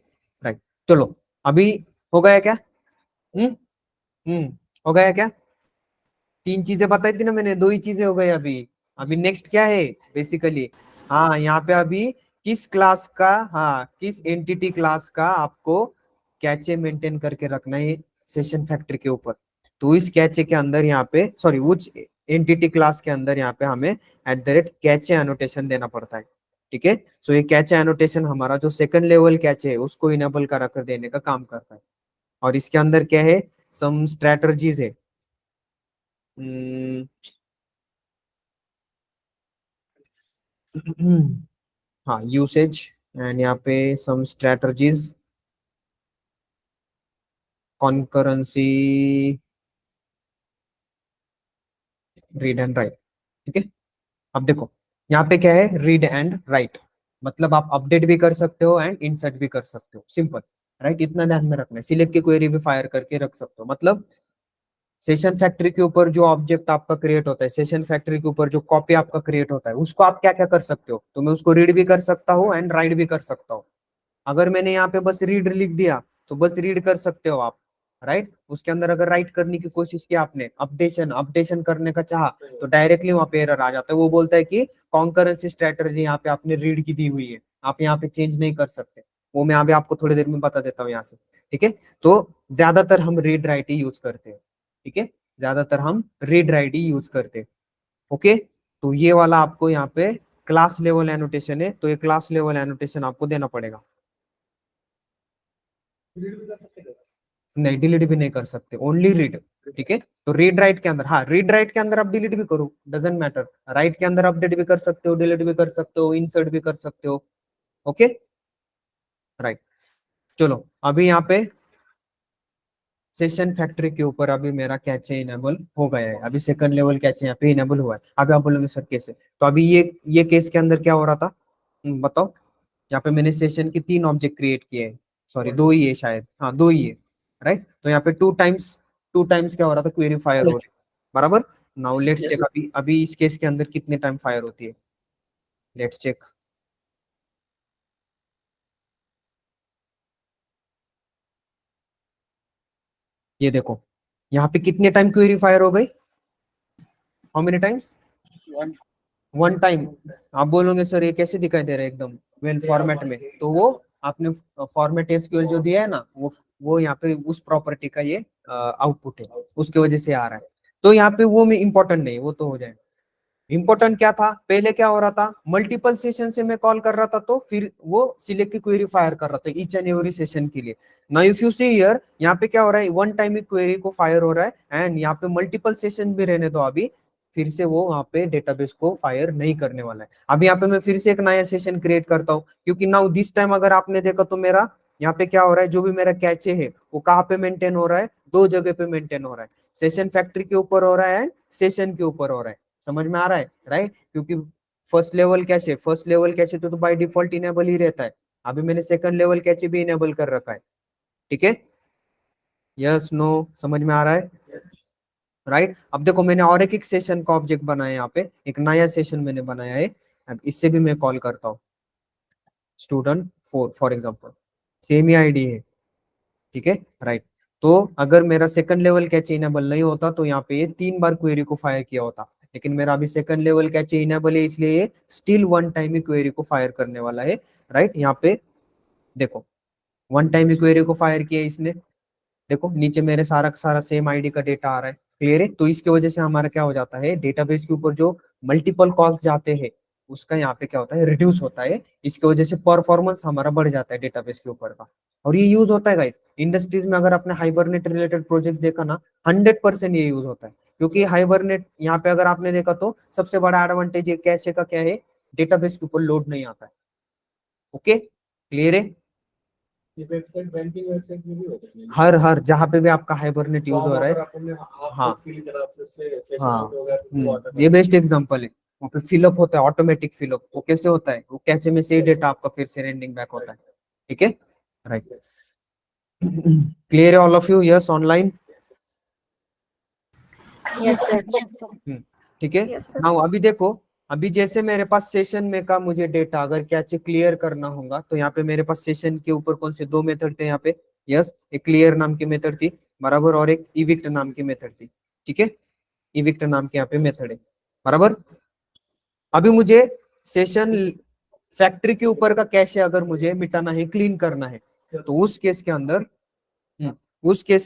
राइट। चलो अभी हो गया क्या? हम्म हम्म हो गया क्या? 3 चीजें बताई थी ना मैंने, 2 ही चीजें हो गई अभी। अभी नेक्स्ट क्या है बेसिकली, हाँ यहाँ पे अभी किस क्लास का, हाँ किस एंटिटी क्लास का आपको कैचे मेंटेन करके रखना है सेशन फैक्ट्री के ऊपर। तो इस कैचे के अंदर यहाँ पे सॉरी उस एंटिटी क्लास के अंदर यहाँ पे हमें @कैचे एनोटेशन देना पड़ता है, ठीक है। सो ये कैचे एनोटेशन हमारा जो सेकंड लेवल कैचे है उसको इनेबल करा कर देने का काम करता है। और इसके अंदर क्या है, सम स्ट्रेटर्जीज है। हाँ, यूसेज एंड यहाँ पे सम स्ट्रेटर्जीज, कॉन्करेंसी, रीड एंड राइट, ठीक है। अब देखो यहाँ पे क्या है, रीड एंड राइट, मतलब आप अपडेट भी कर सकते हो एंड इंसर्ट भी कर सकते हो, सिंपल, राइट। इतना ध्यान में रखना है। सिलेक्ट की क्वेरी भी फायर करके रख सकते हो, मतलब सेशन फैक्ट्री के ऊपर जो ऑब्जेक्ट आपका क्रिएट होता है, सेशन फैक्ट्री के ऊपर जो कॉपी आपका क्रिएट होता है, उसको आप क्या क्या कर सकते हो, तो मैं उसको रीड भी कर सकता हूँ एंड राइट भी कर सकता हूँ। अगर मैंने यहाँ पे बस रीड लिख दिया तो बस रीड कर सकते हो आप, राइट। उसके अंदर अगर राइट करने की कोशिश की आपने, अपडेशन करने का चाहा, तो डायरेक्टली वहां पे एरर आ जाता है। वो बोलता है कि कॉन्करेंसी स्ट्रेटजी यहाँ पे आपने रीड की दी हुई है, आप यहाँ पे चेंज नहीं कर सकते। वो मैं अभी आपको थोड़ी देर में बता देता हूँ यहाँ से, ठीक है। तो ज्यादातर हम रीड राइट ही यूज करते हैं, ठीक है, ज्यादातर हम रीड राइट ही यूज करते हैं, ओके। तो ये वाला आपको यहाँ पे क्लास लेवल एनोटेशन है, तो ये क्लास लेवल एनोटेशन आपको देना पड़ेगा। नहीं, डिलीट भी नहीं कर सकते, ओनली रीड। ठीक है, तो रीड राइट के अंदर, हाँ रीड राइट के अंदर आप डिलीट भी करो, डजेंट मैटर। राइट के अंदर अपडेट भी कर सकते हो, डिलीट भी कर सकते हो, इंसर्ट भी कर सकते हो। ओके राइट, चलो अभी यहाँ पे सेशन फैक्ट्री के ऊपर अभी मेरा कैचे इनेबल हो गया है, अभी सेकंड लेवल कैचे यहाँ पे इनेबल हुआ है। अभी आप बोलोगे सर कैसे, तो अभी ये केस के अंदर क्या हो रहा था, बताओ। यहाँ पे मैंने सेशन के 3 ऑब्जेक्ट क्रिएट किए हैं, सॉरी 2 ही है शायद, हाँ 2 ही है, राइट। तो यहाँ पे 2 टाइम्स क्या हो रहा था, क्वेरी फायर हो रही है, बराबर। Now let's Yes. चेक अभी इस केस के अंदर कितने टाइम फायर होती है, लेट्स चेक। ये देखो यहाँ पे कितने टाइम क्वेरी फायर हो गई, how many times, One. 1 time. आप बोलोगे सर ये कैसे दिखाई दे रहा है एकदम वेल फॉर्मेट में, तो वो आपने फॉर्मेट एसक्यूएल जो दिया है ना, वो यहाँ पे उस प्रॉपर्टी का ये आउटपुट है, उसके वजह से आ रहा है। तो यहाँ पे वो में इंपॉर्टेंट नहीं, वो तो हो जाएगा। इंपॉर्टेंट क्या था, पहले क्या हो रहा था, मल्टीपल सेशन से मैं कॉल कर रहा था, तो फिर वो सिलेक्ट की क्वेरी फायर कर रहा था ईच एंड एवरी सेशन के लिए। Now if you see here, यहाँ पे क्या हो रहा है, 1 टाइम ही क्वेरी को फायर हो रहा है, एंड यहाँ पे मल्टीपल सेशन भी रहने दो अभी, फिर से वो वहां पे डेटाबेस को फायर नहीं करने वाला है। अभी यहाँ पे मैं फिर से एक नया सेशन क्रिएट करता हूँ, क्योंकि नाउ दिस टाइम अगर आपने देखा तो मेरा यहाँ पे क्या हो रहा है, जो भी मेरा कैचे है वो कहाँ पे मेंटेन हो रहा है, 2 जगह पे मेंटेन हो रहा है, सेशन फैक्ट्री के ऊपर हो रहा है एंड सेशन के ऊपर हो रहा है। समझ में आ रहा है, राइट। क्योंकि फर्स्ट लेवल कैशे तो बाय डिफॉल्ट इनेबल ही रहता है, अभी मैंने सेकंड लेवल कैशे भी इनेबल कर रखा है। ठीक है, यस नो, समझ में आ रहा है, राइट। अब देखो मैंने और एक सेशन का ऑब्जेक्ट बनाया, यहाँ पे एक नया सेशन मैंने बनाया है, अब इससे भी मैं कॉल करता हूँ student 4 for example, same he ID है। ठीक है, राइट। तो अगर मेरा सेकंड लेवल कैचे इनेबल नहीं होता तो यहाँ पे ये 3 बार क्वेरी को फायर किया होता, लेकिन मेरा अभी सेकंड लेवल कैचे इनेबल है, इसलिए ये स्टिल 1 टाइम ही क्वेरी को फायर करने वाला है, राइट। यहाँ पे देखो 1 टाइम ही क्वेरी को फायर किया इसने, देखो नीचे मेरे सारा सारा सेम आईडी का डेटा आ रहा है, क्लियर है। तो इसकी वजह से हमारा क्या हो जाता है, डेटाबेस के ऊपर जो मल्टीपल कॉल्स जाते हैं उसका यहाँ पे क्या होता है, रिड्यूस होता है। इसकी वजह से परफॉर्मेंस हमारा बढ़ जाता है डेटाबेस के ऊपर का, और ये यूज होता है गाइस इंडस्ट्रीज में। अगर आपने हाइबरनेट रिलेटेड प्रोजेक्ट देखा ना, 100% ये यूज होता है, क्योंकि हाइबरनेट यहाँ पे अगर आपने देखा तो सबसे बड़ा एडवांटेज कैशे का क्या है, डेटाबेस के ऊपर लोड नहीं आता है। ओके, क्लियर है। ये वेबसाइट बैंकिंग वेबसाइट में भी होता है। हर जहाँ पे भी आपका हाइबरनेट यूज हो रहा है, हाँ हाँ, ये बेस्ट एग्जांपल है। वहाँ पे फिलअप होता है, ऑटोमेटिक फिलअप, वो कैसे होता है, वो कैचे में से डेटा आपका फिर से रेंडिंग बैक होता है। ठीक है, राइट, क्लियर है all of you, yes online, Yes, sir. ठीक है। Yes, sir. नाउ अभी देखो, अभी जैसे मेरे पास सेशन में का मुझे डेटा अगर कैचे क्लियर करना होगा, तो यहाँ पे मेरे पास सेशन के ऊपर कौन से 2 मेथड थे यहाँ पे, यस, एक क्लियर नाम की मेथड थी, बराबर, और एक इविक्ट नाम की मेथड थी। ठीक है, इविक्ट नाम के यहाँ पे मेथड है, बराबर। अभी मुझे सेशन फैक्ट्री के ऊपर का कैशे अगर मुझे मिटाना है, क्लीन करना है, तो उस केस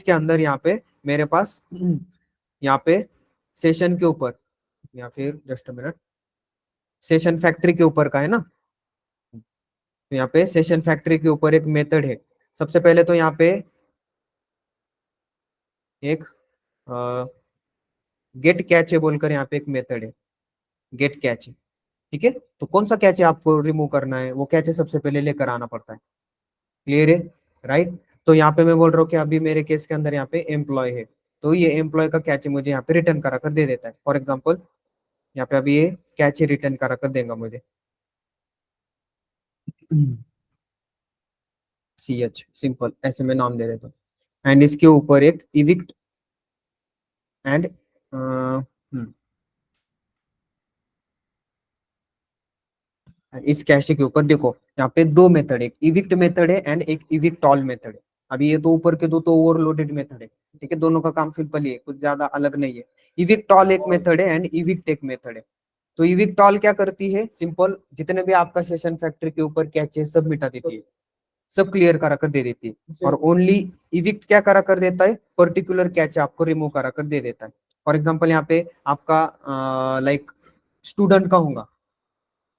के अंदर यहाँ पे मेरे पास यहाँ पे सेशन के ऊपर, या फिर just a minute, session factory के ऊपर का है ना, तो यहाँ पे सेशन फैक्ट्री के ऊपर एक मेथड है। सबसे पहले तो यहाँ पे एक गेट कैचे बोलकर यहाँ पे एक मेथड है, गेट कैचे। ठीक है, तो कौन सा कैचे आपको रिमूव करना है, वो कैचे सबसे पहले लेकर आना पड़ता है, क्लियर है, राइट। तो यहाँ पे मैं बोल रहा हूँ कि अभी मेरे केस के अंदर यहाँ पे एम्प्लॉय है, तो ये एम्प्लॉय का कैचे मुझे यहाँ पे रिटर्न करा कर दे देता है। फॉर एग्जाम्पल यहाँ पे अभी ये कैचे रिटर्न करा कर देगा मुझे, CH सिंपल, ऐसे में नाम दे देता हूँ, एंड इसके ऊपर एक इविक्ट एंड इस कैशे के ऊपर देखो यहाँ पे 2 मेथड है, एक इविक्ट मेथड है एंड एक इविक्ट ऑल मेथड है। अभी ये 2 ऊपर के 2 तो ओवरलोडेड मेथड है, ठीक है, दोनों का काम सिंपल ही है, कुछ ज्यादा अलग नहीं है। इविक्ट ऑल एक मेथड है एंड इविक्ट एक मेथड है। तो इविक्ट ऑल क्या करती है, सिंपल, जितने भी आपका सेशन फैक्ट्री के ऊपर कैचे सब मिटा देती है, सब क्लियर करा कर दे देती है, और ओनली इविक्ट क्या करा कर देता है, पर्टिकुलर कैचे आपको रिमूव करा कर दे देता है। फॉर एग्जाम्पल यहाँ पे आपका लाइक स्टूडेंट का होगा,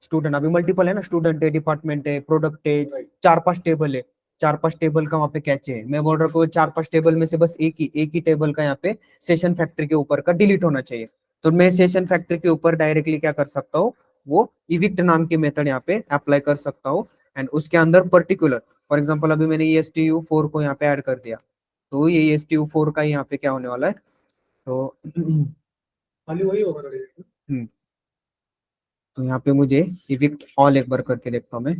स्टूडेंट अभी मल्टीपल है ना, स्टूडेंट है, डिपार्टमेंट है, प्रोडक्ट है, 4-5 टेबल है, चार पांच टेबल का वहाँ पे कैचे है, मैं बोल रहा हूँ चार पांच टेबल में से बस एक ही टेबल का यहाँ पे सेशन फैक्टर के ऊपर का डिलीट होना चाहिए। तो मैं सेशन फैक्टर के ऊपर डायरेक्टली क्या कर सकता हूँ, वो इविक्ट नाम की मेथड यहाँ पे अप्लाई कर सकता हूँ। एंड उसके अंदर पर्टिकुलर, फॉर एग्जाम्पल अभी मैंने ESTU4 को यहाँ पे ऐड कर दिया, तो ये ESTU4 का यहाँ पे क्या होने वाला है, तो खाली वही होगा। तो यहाँ पे मुझे इविक्ट ऑल एक बार करके देखता हूँ मैं।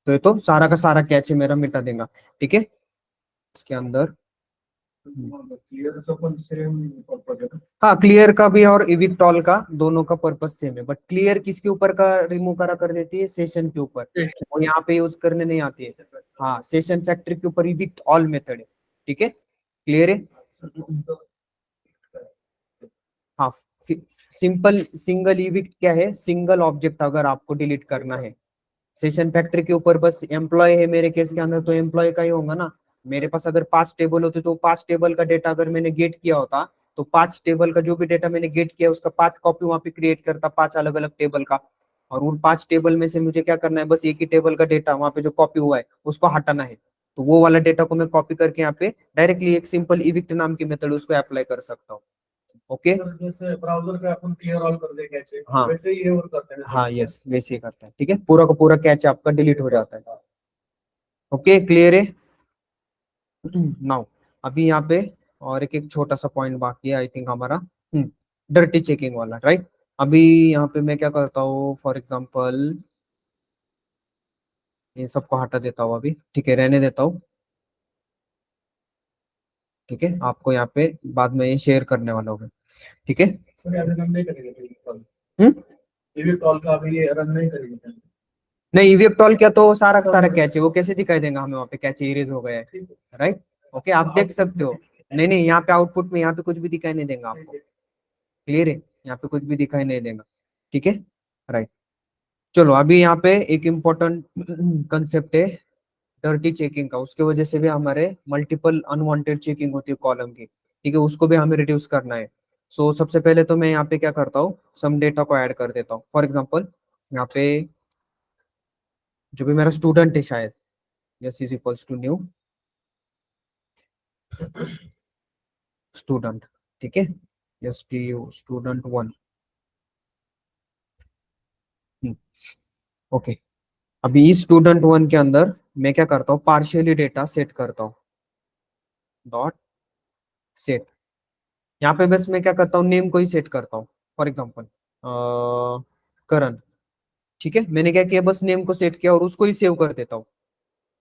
तो ये तो सारा का सारा कैच मेरा मिटा देगा, ठीक है। इसके अंदर हाँ क्लियर का भी और इविक्ट ऑल का दोनों का पर्पस सेम है, बट क्लियर किसके ऊपर का रिमूव करा कर देती है, सेशन के ऊपर, और यहाँ पे यूज करने नहीं आती है। हाँ सेशन फैक्टर के ऊपर इविक्ट ऑल मेथड है, ठीक है, क्लियर है। हाँ सिंपल सिंगल इविक्ट क्या है, सिंगल ऑब्जेक्ट अगर आपको डिलीट करना है, सेशन फैक्टर के ऊपर बस एम्प्लॉय है मेरे केस के अंदर, तो एम्प्लॉय का ही होगा ना। मेरे पास अगर 5 टेबल होते तो 5 टेबल का डेटा अगर मैंने गेट किया होता, तो 5 टेबल का जो भी डेटा मैंने गेट किया उसका 5 कॉपी वहां पे क्रिएट करता, 5 अलग अलग टेबल का। और उन 5 टेबल में से मुझे क्या करना है, बस एक ही टेबल का डेटा वहां पे जो कॉपी हुआ है उसको हटाना है। तो वो वाला डेटा को मैं कॉपी करके यहाँ पे डायरेक्टली एक सिंपल इविक्ट नाम की मेथड उसको अप्लाई कर सकता हूँ। ओके जैसे ब्राउजर पे अपन क्लियर ऑल कर दे कैचे, हाँ वैसे ही ये और करते हैं। हाँ यस वैसे ही करता है, ठीक है, पूरा का पूरा कैच आपका डिलीट हो जाता है। ओके क्लियर है। नाउ अभी यहाँ पे और एक एक छोटा सा पॉइंट बाकी है आई थिंक हमारा, डर्टी चेकिंग वाला, राइट। अभी यहाँ पे मैं क्या करता हूँ, फॉर एग्जांपल इन सबको हटा देता हूँ अभी, ठीक है, रहने देता हूँ, ठीक है, आपको यहाँ पे बाद में ये शेयर करने वाला होगा, ठीक है। सर अभी रन नहीं करेंगे हम्म इविक्ट ऑल का, अभी ये रन नहीं करेंगे। नहीं इविक्ट ऑल क्या, तो सारा का सारा कैच है, वो कैसे दिखाई देगा हमें वहाँ पे कैच इरेज हो गया है, राइट। ओके आप देख सकते हो, नहीं नहीं यहाँ पे आउटपुट में यहाँ पे कुछ भी दिखाई नहीं देगा आपको, क्लियर है, यहाँ पे कुछ भी दिखाई नहीं देगा, ठीक है, राइट। चलो अभी यहाँ पे एक इम्पोर्टेंट कंसेप्ट है डर्टी चेकिंग का, उसके वजह से भी हमारे मल्टीपल अनवांटेड चेकिंग होती है कॉलम की, ठीक है, उसको भी हमें रिड्यूस करना है। सो सबसे पहले तो मैं यहाँ पे क्या करता हूँ, सम डेटा को ऐड कर देता हूँ। फॉर एग्जाम्पल यहाँ पे जो भी मेरा स्टूडेंट है शायद, S is equals to new student, ठीक है, S T U student 1, okay. अभी इस स्टूडेंट 1 के अंदर मैं क्या करता हूँ, पार्शियली डेटा सेट करता हूँ, डॉट सेट। यहाँ पे बस मैं क्या करता हूँ, नेम को ही सेट करता हूँ, फॉर एग्जाम्पल करण, ठीक है, मैंने क्या किया, बस नेम को सेट किया और उसको ही सेव कर देता हूँ,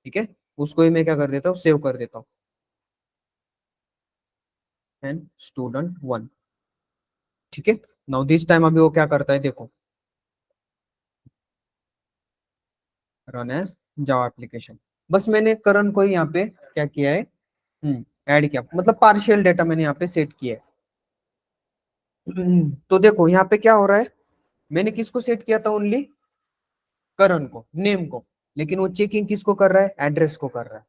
ठीक है, उसको ही मैं क्या कर देता हूँ, सेव कर देता हूँ, एंड स्टूडेंट 1, ठीक है। नाउ दिस टाइम अभी वो क्या करता है देखो, रन एज जावा एप्लीकेशन, बस मैंने करण को ही यहाँ पे क्या किया है, ऐड किया, मतलब पार्शियल डेटा मैंने यहाँ पे सेट किया है। तो देखो यहाँ पे क्या हो रहा है, मैंने किसको सेट किया था, ओनली करण को, नेम को, लेकिन वो चेकिंग किसको कर रहा है, एड्रेस को कर रहा है,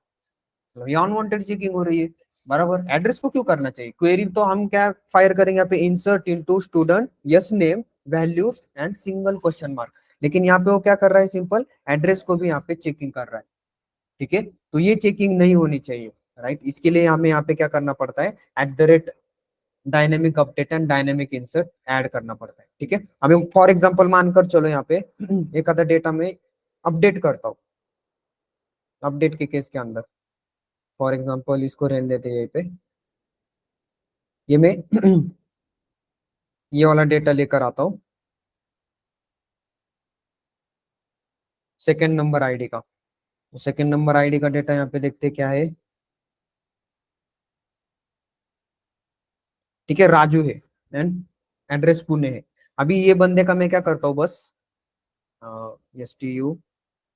तो ये अनवांटेड चेकिंग हो रही है, बराबर। एड्रेस को क्यों करना चाहिए, क्वेरी तो हम क्या फायर करेंगे यहाँ पे, insert into student yes name values and single question mark, लेकिन यहाँ पे वो क्या कर रहा है, सिंपल एड्रेस को भी यहाँ पे चेकिंग कर रहा है, ठीक है। तो ये चेकिंग नहीं होनी चाहिए, राइट। इसके लिए हमें यहाँ पे क्या करना पड़ता है, at the rate dynamic update and dynamic insert add करना पड़ता है, ठीक है। अभी फॉर एग्जांपल मानकर चलो यहाँ पे एक आधा डेटा में अपडेट करता हूँ, अपडेट के केस के अंदर फॉर एग्जांपल इसको रहने देते हैं यहीं पे, ये मैं ये वाला डेटा लेकर आता हूँ सेकंड नंबर आईडी का, तो सेकंड नंबर आईडी का डेटा यहाँ पे देखते क्या है, ठीक है, राजू है एंड एड्रेस पुणे है। अभी ये बंदे का मैं क्या करता हूँ, बस S T U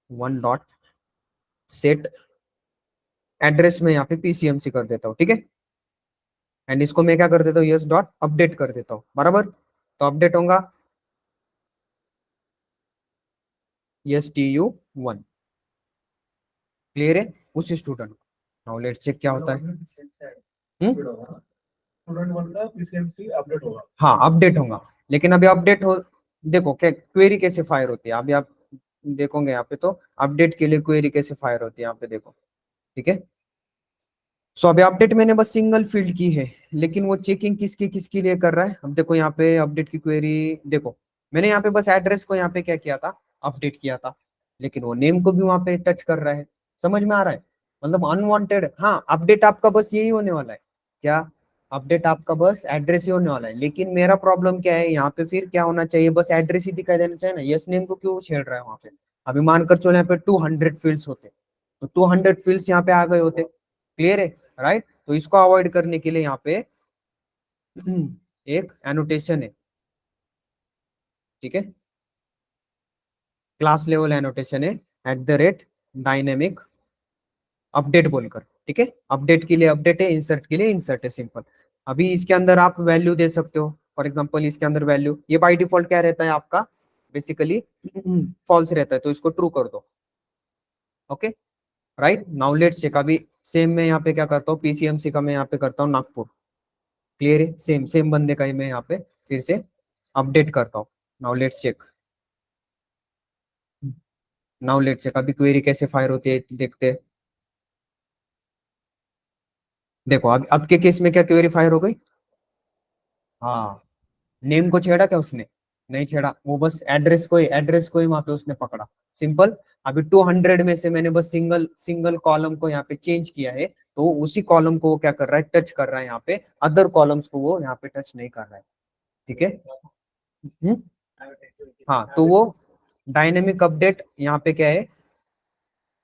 1 dot set address में यहाँ पे पीसीएमसी कर देता हूँ, ठीक है, एंड इसको मैं क्या कर देता हूँ, यस डॉट अपडेट कर देता हूँ, बराबर। तो अपडेट होगा यस टी यू 1, क्लियर है, उसी स्टूडेंट को। नाउ लेट्स चेक क्या होता है, स्टूडेंट 1 का पीसीएमसी अपडेट होगा। हाँ अपडेट होगा, लेकिन अभी अपडेट हो देखो क्या क्वेरी कैसे फायर होती है, अभी आप देखोगे यहाँ पे, तो अपडेट के लिए क्वेरी कैसे फायर होती है यहाँ पे देखो, ठीक है। सो अभी अपडेट मैंने बस सिंगल फील्ड की है, लेकिन वो चेकिंग किसके किसके लिए कर रहा है। अब देखो यहाँ पे अपडेट की क्वेरी, देखो मैंने यहाँ पे बस एड्रेस को यहाँ पे क्या किया था, अपडेट किया था, लेकिन वो नेम को भी वहां पे टच कर रहा है। समझ में आ रहा है, मतलब अनवांटेड। हाँ, अपडेट आपका बस यही होने वाला है, क्या अपडेट आपका बस एड्रेस ही होने वाला है। लेकिन मेरा प्रॉब्लम क्या है यहाँ पे, फिर क्या होना चाहिए, बस एड्रेस ही दिखाई देना चाहिए ना, यस नेम को क्यों छेड़ रहा है वहां पे। अभी मानकर चलो यहाँ पे 200 फील्ड्स होते, तो 200 फील्ड्स यहाँ पे आ गए होते, क्लियर है, राइट। तो इसको अवॉइड करने के लिए यहाँ पे एक एनोटेशन है, ठीक है, क्लास लेवल एनोटेशन है, @डायनेमिक अपडेट बोलकर, ठीक है। अपडेट के लिए अपडेट है, इंसर्ट के लिए इंसर्ट है, सिंपल। अभी इसके अंदर आप वैल्यू दे सकते हो, फॉर एग्जांपल इसके अंदर वैल्यू, ये बाय डिफॉल्ट क्या रहता है आपका, बेसिकली फॉल्स रहता है, तो इसको ट्रू कर दो, okay, right. Now let's check, अभी सेम मैं यहाँ पे क्या करता हूँ, पीसीएमसी का मैं यहाँ पे करता हूँ नागपुर, क्लियर है, सेम सेम बंदे का ही मैं यहाँ पे फिर से अपडेट करता हूँ। Now let's check, now let's check अभी क्वेरी कैसे फायर होती है देखते हैं। देखो अब के केस में क्या क्वेरी फायर हो गई, हाँ, नेम को छेड़ा क्या उसने, नहीं छेड़ा, वो बस एड्रेस को ही वहां पे उसने पकड़ा, सिंपल। अभी 200 में से मैंने बस सिंगल सिंगल कॉलम को यहाँ पे चेंज किया है, तो उसी कॉलम को वो क्या कर रहा है, टच कर रहा है यहाँ पे, अदर कॉलम्स को वो यहाँ पे टच नहीं कर रहा है, ठीक है। हाँ, तो वो डायनेमिक अपडेट यहाँ पे क्या है,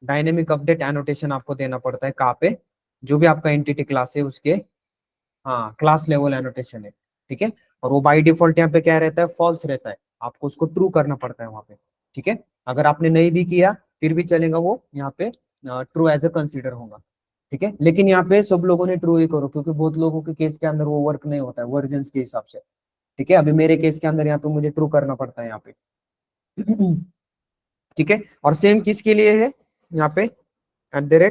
डायनेमिक अपडेट एनोटेशन आपको देना पड़ता है कहाँ पे, जो भी आपका एंटिटी क्लास है उसके, हाँ, क्लास लेवल एनोटेशन है, ठीक है। और वो बाय डिफॉल्ट यहाँ पे क्या रहता है, फॉल्स रहता है, आपको उसको ट्रू करना पड़ता है वहां पे, ठीक है। अगर आपने नहीं भी किया फिर भी चलेगा, वो यहाँ पे ट्रू एज ए कंसीडर होगा, ठीक है। लेकिन यहाँ पे सब लोगों ने ट्रू ही करो, क्योंकि बहुत लोगों के केस के अंदर वो वर्क नहीं होता है वर्जन के हिसाब से, ठीक है। अभी मेरे केस के अंदर यहाँ पे मुझे ट्रू करना पड़ता है यहाँ पे, ठीक है। और सेम किसके लिए है यहाँ पे,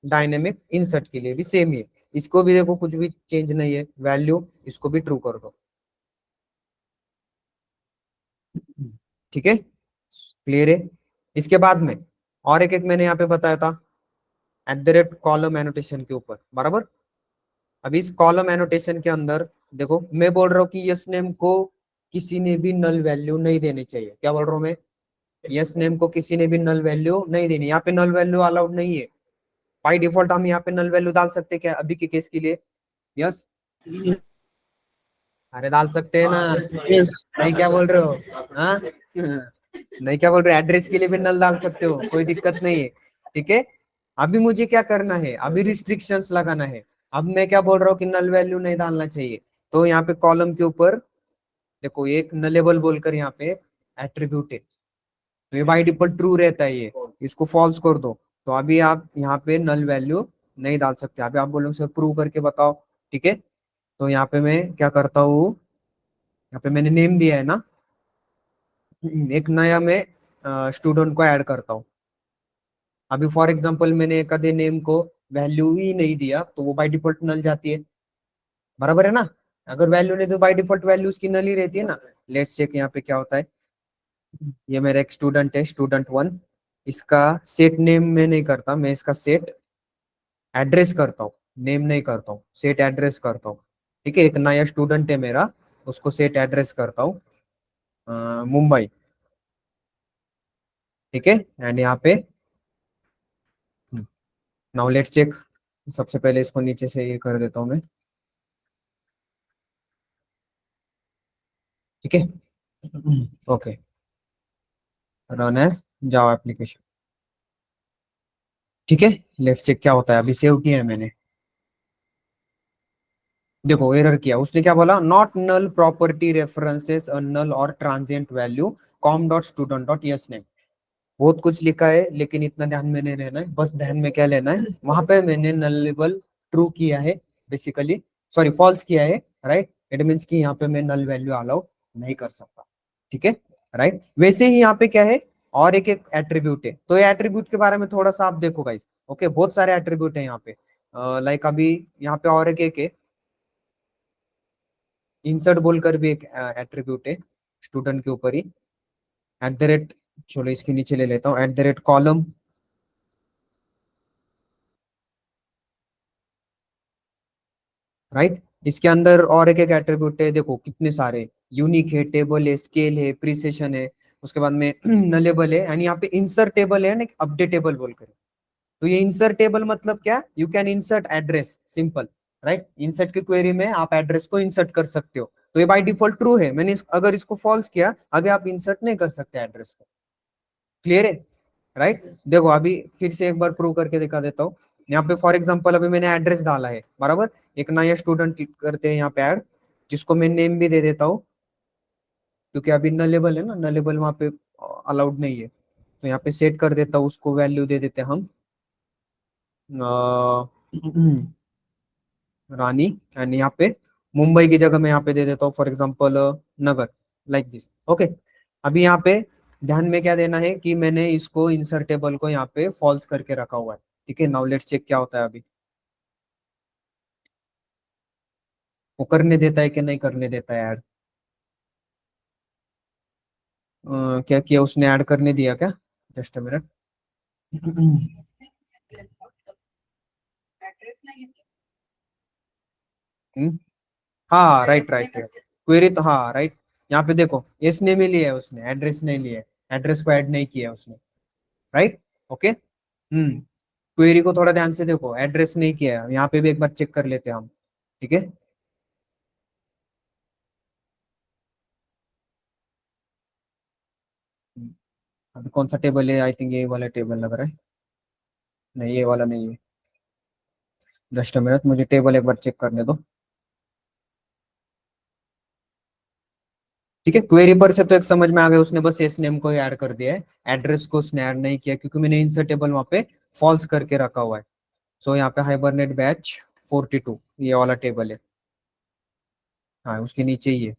डायनेमिक इंसर्ट के लिए भी सेम ही है, इसको भी देखो कुछ भी चेंज नहीं है, वैल्यू इसको भी ट्रू कर दो, ठीक है, क्लियर है। इसके बाद में और एक मैंने यहाँ पे बताया था, कॉलम एनोटेशन के ऊपर, बराबर। अभी इस कॉलम एनोटेशन के अंदर देखो, मैं बोल रहा हूँ कि यस नेम को किसी ने भी नल वैल्यू नहीं देनी चाहिए, क्या बोल रहा हूँ मैं, यस नेम को किसी ने भी नल वैल्यू नहीं देनी, यहाँ पे नल वैल्यू अलाउड नहीं है, बाय डिफॉल्ट हम यहाँ पे नल वैल्यू डाल सकते हैं क्या अभी के केस के लिए, यस, अरे डाल सकते हैं ना, Yes. नहीं क्या बोल रहे हो, हाँ, नहीं क्या बोल रहे, एड्रेस के लिए भी नल डाल सकते हो, कोई दिक्कत नहीं है, ठीक है। अभी मुझे क्या करना है, अभी रिस्ट्रिक्शंस लगाना है। अब मैं क्या बोल रहा हूँ कि नल वैल्यू नहीं डालना चाहिए, तो यहाँ पे कॉलम के ऊपर देखो एक नलेबल बोलकर यहाँ पे एट्रीब्यूट है, तो ये बाय डिफॉल्ट ट्रू रहता है, ये इसको फॉल्स कर दो, तो अभी आप यहाँ पे नल वैल्यू नहीं डाल सकते। अभी आप बोलोगे सर प्रूव करके बताओ, ठीक है। तो यहाँ पे मैं क्या करता हूँ, यहाँ पे मैंने नेम दिया है ना, एक नया मैं स्टूडेंट को ऐड करता हूँ। अभी फॉर एग्जांपल मैंने कदे नेम को वैल्यू ही नहीं दिया, तो वो बाय डिफॉल्ट नल जाती है, बराबर है ना। अगर वैल्यू नहीं तो बाय डिफॉल्ट वैल्यू उसकी नल ही रहती है ना। लेट्स चेक यहाँ पे क्या होता है, ये मेरा एक स्टूडेंट है, स्टूडेंट 1, इसका सेट नेम में नहीं करता, मैं इसका सेट एड्रेस करता हूँ, नेम नहीं करता हूँ, सेट एड्रेस करता हूँ, ठीक है। एक नया स्टूडेंट है मेरा, उसको सेट एड्रेस करता हूँ मुंबई, ठीक है। एंड यहाँ पे नाउ लेट्स चेक, सबसे पहले इसको नीचे से ये कर देता हूँ मैं, ठीक है, okay, run as Java application, ठीक है। लेट्स चेक क्या होता है, अभी सेव किया है मैंने, देखो एरर किया उसने, क्या बोला, नॉट नल प्रॉपर्टी रेफरेंसेस अ नल और transient value com dot student dot yes name, बहुत कुछ लिखा है, लेकिन इतना ध्यान में नहीं रहना है, बस ध्यान में क्या लेना है, वहां पे मैंने नल लेवल ट्रू किया है, बेसिकली सॉरी फॉल्स किया है, राइट। इट मीन्स कि यहाँ पे मैं नल वैल्यू अलाउ नहीं कर सकता, ठीक है, राइट। वैसे ही यहाँ पे क्या है, और एक एक एट्रीब्यूट है, तो ये एट्रीब्यूट के बारे में थोड़ा सा आप देखो गाइस, ओके, बहुत सारे एट्रीब्यूट है यहाँ पे, लाइक अभी यहाँ पे और एक है, इंसर्ट बोलकर भी एक एट्रीब्यूट है, स्टूडेंट के ऊपर ही एट द रेट, चलो इसके नीचे ले लेता हूँ, at the rate column, right. इसके अंदर और एक एक एट्रीब्यूट है, देखो कितने सारे, यूनिक है, टेबल है, स्केल है, प्रिसेशन है, उसके बाद में नलेबल है, यानी यहाँ पे इंसर्ट टेबल है ना, अपडेटेबल बोलकर। तो ये इंसर्ट टेबल मतलब क्या, you can insert address, simple, right. Insert की क्वेरी में आप एड्रेस को इंसर्ट कर सकते हो, तो ये बाय डिफॉल्ट ट्रू है। मैंने अगर इसको फॉल्स किया, अभी आप इंसर्ट नहीं कर सकते एड्रेस को। क्लियर है, राइट। देखो अभी फिर से एक बार प्रूव करके दिखा देता हूँ। यहाँ पे फॉर एग्जांपल अभी मैंने एड्रेस डाला है, बराबर। एक नया स्टूडेंट करते हैं यहाँ पे ऐड, जिसको मैं नेम भी दे देता हूँ, क्योंकि अभी नलेबल है ना, नलेबल वहाँ पे अलाउड नहीं है। तो यहाँ पे सेट कर देता हूँ, उसको वैल्यू दे देते हैं हम रानी, एंड यहाँ पे मुंबई की जगह मैं यहाँ पे दे देता हूँ for example Nagar, like this. Okay, अभी यहाँ पे ध्यान में क्या देना है कि मैंने इसको इंसर्टेबल को यहाँ पे फॉल्स करके रखा हुआ है, ठीक है। नाउ लेट्स चेक क्या होता है अभी, वो करने देता है कि नहीं करने देता है ऐड। क्या किया उसने, ऐड करने दिया क्या, जस्ट अ मिनट। हाँ राइट राइट राइट, क्वेरी तो हाँ राइट। यहाँ पे देखो एस नेम ही लिया है उसने, एड्रेस नहीं लिया है, एड्रेस को ऐड नहीं किया है उसने, राइट। ओके, क्वेरी को थोड़ा ध्यान से देखो, एड्रेस नहीं किया है, यहाँ पे भी एक बार चेक कर लेते हैं हम, ठीक है। अभी कौन सा टेबल है, आई थिंक ये वाला टेबल लग रहा है, नहीं ये वाला नहीं है। जस्ट अ मिनट, मुझे टेबल एक बार चेक करने दो, ठीक है। क्वेरी पर से तो एक समझ में आ गया, उसने बस एस नेम को ऐड कर दिया है, एड्रेस को उसने ऐड नहीं किया, क्योंकि मैंने इंसर्ट टेबल वहाँ पे फॉल्स करके रखा हुआ है। सो यहाँ पे हाइबरनेट बैच 42 ये वाला टेबल है, हाँ उसके नीचे ही है।